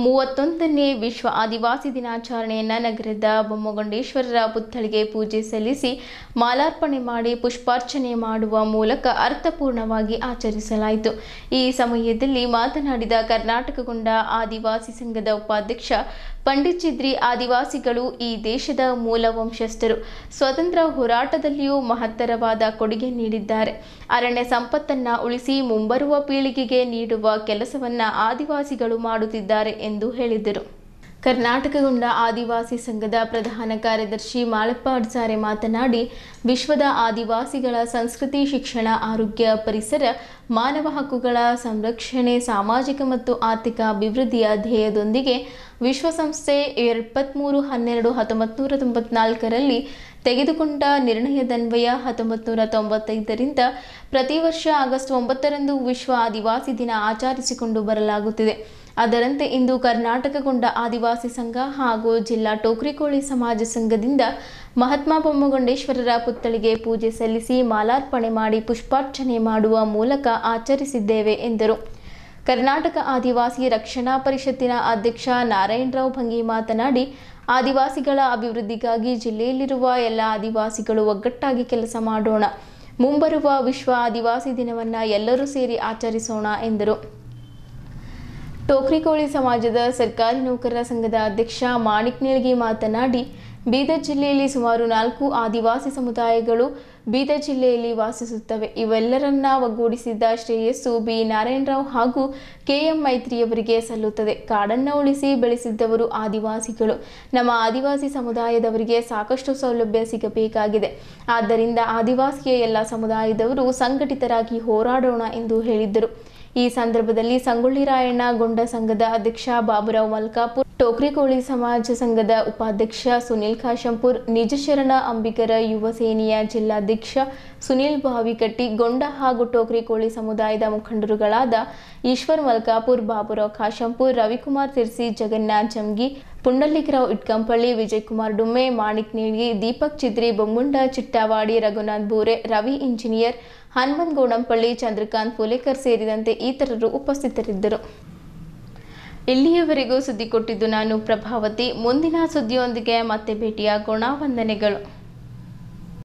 S1: 31ನೇ ವಿಶ್ವ ಆದಿವಾಸಿ ದಿನಾಚರಣೆಯನ್ನು ನಗರದ ಬೊಮ್ಮಗೊಂಡೇಶ್ವರರ ಪುತ್ಥಳಿಗೆ ಪೂಜೆ ಸಲ್ಲಿಸಿ ಮಾಲಾರ್ಪಣೆ ಮಾಡಿ ಪುಷ್ಪಾರ್ಚನೆ ಮಾಡುವ ಮೂಲಕ ಅರ್ಥಪೂರ್ಣವಾಗಿ ಆಚರಿಸಲಾಯಿತು. ಈ ಸಮಯದಲ್ಲಿ ಮಾತನಾಡಿದ ಕರ್ನಾಟಕಗೊಂಡ ಆದಿವಾಸಿ ಸಂಘದ ಉಪಾಧ್ಯಕ್ಷ ಪಂಡಿತ್ ಚಿದ್ರಿ, ಆದಿವಾಸಿಗಳು ಈ ದೇಶದ ಮೂಲ ವಂಶಸ್ಥರು. ಸ್ವತಂತ್ರ ಹೋರಾಟದಲ್ಲಿಯೂ ಮಹತ್ತರವಾದ ಕೊಡುಗೆ ನೀಡಿದ್ದಾರೆ. ಅರಣ್ಯ ಸಂಪತ್ತನ್ನು ಉಳಿಸಿ ಮುಂಬರುವ ಪೀಳಿಗೆಗೆ ನೀಡುವ ಕೆಲಸವನ್ನು ಆದಿವಾಸಿಗಳು ಮಾಡುತ್ತಿದ್ದಾರೆ ಎಂದು ಹೇಳಿದರು. ಕರ್ನಾಟಕಗೊಂಡ ಆದಿವಾಸಿ ಸಂಘದ ಪ್ರಧಾನ ಕಾರ್ಯದರ್ಶಿ ಮಾಳಪ್ಪ ಅಡ್ಸಾರೆ ಮಾತನಾಡಿ, ವಿಶ್ವದ ಆದಿವಾಸಿಗಳ ಸಂಸ್ಕೃತಿ, ಶಿಕ್ಷಣ, ಆರೋಗ್ಯ, ಪರಿಸರ, ಮಾನವ ಹಕ್ಕುಗಳ ಸಂರಕ್ಷಣೆ, ಸಾಮಾಜಿಕ ಮತ್ತು ಆರ್ಥಿಕ ಅಭಿವೃದ್ಧಿಯ ಧ್ಯೇಯದೊಂದಿಗೆ ವಿಶ್ವಸಂಸ್ಥೆ 23/12/1994ರಲ್ಲಿ ತೆಗೆದುಕೊಂಡ ನಿರ್ಣಯದನ್ವಯ 1995ರಿಂದ ಪ್ರತಿ ವರ್ಷ ಆಗಸ್ಟ್ 9ರಂದು ವಿಶ್ವ ಆದಿವಾಸಿ ದಿನ ಆಚರಿಸಿಕೊಂಡು ಬರಲಾಗುತ್ತಿದೆ. ಅದರಂತೆ ಇಂದು ಕರ್ನಾಟಕಗೊಂಡ ಆದಿವಾಸಿ ಸಂಘ ಹಾಗೂ ಜಿಲ್ಲಾ ಟೋಕ್ರಿಕೋಳಿ ಸಮಾಜ ಸಂಘದಿಂದ ಮಹಾತ್ಮ ಬೊಮ್ಮಗೊಂಡೇಶ್ವರರ ಪುತ್ಥಳಿಗೆ ಪೂಜೆ ಸಲ್ಲಿಸಿ ಮಾಲಾರ್ಪಣೆ ಮಾಡಿ ಪುಷ್ಪಾರ್ಚನೆ ಮಾಡುವ ಮೂಲಕ ಆಚರಿಸಿದ್ದೇವೆ ಎಂದರು. ಕರ್ನಾಟಕ ಆದಿವಾಸಿ ರಕ್ಷಣಾ ಪರಿಷತ್ತಿನ ಅಧ್ಯಕ್ಷ ನಾರಾಯಣರಾವ್ ಭಂಗಿ ಮಾತನಾಡಿ, ಆದಿವಾಸಿಗಳ ಅಭಿವೃದ್ಧಿಗಾಗಿ ಜಿಲ್ಲೆಯಲ್ಲಿರುವ ಎಲ್ಲ ಆದಿವಾಸಿಗಳು ಒಗ್ಗಟ್ಟಾಗಿ ಕೆಲಸ ಮಾಡೋಣ. ಮುಂಬರುವ ವಿಶ್ವ ಆದಿವಾಸಿ ದಿನವನ್ನು ಎಲ್ಲರೂ ಸೇರಿ ಆಚರಿಸೋಣ ಎಂದರು. ಟೋಕ್ರಿಕೋಳಿ ಸಮಾಜದ ಸರ್ಕಾರಿ ನೌಕರರ ಸಂಘದ ಅಧ್ಯಕ್ಷ ಮಾಣಿಕ್ ನೀಳ್ಗಿ ಮಾತನಾಡಿ, ಬೀದರ್ ಜಿಲ್ಲೆಯಲ್ಲಿ ಸುಮಾರು 4 ಆದಿವಾಸಿ ಸಮುದಾಯಗಳು ಬೀದರ್ ಜಿಲ್ಲೆಯಲ್ಲಿ ವಾಸಿಸುತ್ತವೆ. ಇವೆಲ್ಲರನ್ನ ಒಗ್ಗೂಡಿಸಿದ ಶ್ರೇಯಸ್ಸು ಬಿ ನಾರಾಯಣರಾವ್ ಹಾಗೂ ಕೆಎಂ ಮೈತ್ರಿಯವರಿಗೆ ಸಲ್ಲುತ್ತದೆ. ಕಾಡನ್ನು ಉಳಿಸಿ ಬೆಳೆಸಿದ್ದವರು ಆದಿವಾಸಿಗಳು. ನಮ್ಮ ಆದಿವಾಸಿ ಸಮುದಾಯದವರಿಗೆ ಸಾಕಷ್ಟು ಸೌಲಭ್ಯ ಸಿಗಬೇಕಾಗಿದೆ. ಆದ್ದರಿಂದ ಆದಿವಾಸಿಯ ಎಲ್ಲ ಸಮುದಾಯದವರು ಸಂಘಟಿತರಾಗಿ ಹೋರಾಡೋಣ ಎಂದು ಹೇಳಿದ್ದರು. ಈ ಸಂದರ್ಭದಲ್ಲಿ ಸಂಗೊಳ್ಳಿ ರಾಯಣ್ಣ ಗೊಂಡ ಸಂಘದ ಅಧ್ಯಕ್ಷ ಬಾಬುರಾವ್ ಮಲ್ಕಾಪುರ್, ಟೋಕ್ರಿಕೋಳಿ ಸಮಾಜ ಸಂಘದ ಉಪಾಧ್ಯಕ್ಷ ಸುನಿಲ್ ಕಾಶಂಪುರ್, ನಿಜಶರಣ ಅಂಬಿಗರ ಯುವ ಸೇನೆಯ ಜಿಲ್ಲಾಧ್ಯಕ್ಷ ಸುನಿಲ್ ಬಾವಿಕಟ್ಟಿ, ಗೊಂಡ ಹಾಗೂ ಟೋಕ್ರಿಕೋಳಿ ಸಮುದಾಯದ ಮುಖಂಡರುಗಳಾದ ಈಶ್ವರ್ ಮಲ್ಕಾಪುರ್, ಬಾಬುರಾವ್ ಕಾಶಂಪುರ್, ರವಿಕುಮಾರ್ ತಿರ್ಸಿ, ಜಗನ್ನಾಥ್ ಜಮ್ಗಿ, ಪುಂಡಲಿಕರಾವ್ ಇಟ್ಕಂಪಳ್ಳಿ, ವಿಜಯಕುಮಾರ್ ಡುಮ್ಮೆ, ಮಾಣಿಕ್ ನೀಳ್ಗಿ, ದೀಪಕ್ ಚಿದ್ರಿ, ಬೊಮ್ಮುಂಡ ಚಿಟ್ಟಾವಾಡಿ, ರಘುನಾಥ್ ಬೋರೆ, ರವಿ ಇಂಜಿನಿಯರ್, ಹನುಮಂತ್ ಗೋಣಂಪಳ್ಳಿ, ಚಂದ್ರಕಾಂತ್ ಫುಲೇಕರ್ ಸೇರಿದಂತೆ ಇತರರು ಉಪಸ್ಥಿತರಿದ್ದರು. ಇಲ್ಲಿಯವರೆಗೂ ಸುದ್ದಿ ಕೊಟ್ಟಿದ್ದು ನಾನು ಪ್ರಭಾವತಿ. ಮುಂದಿನ ಸುದ್ದಿಯೊಂದಿಗೆ ಮತ್ತೆ ಭೇಟಿಯಾಗೋಣ. ವಂದನೆಗಳು.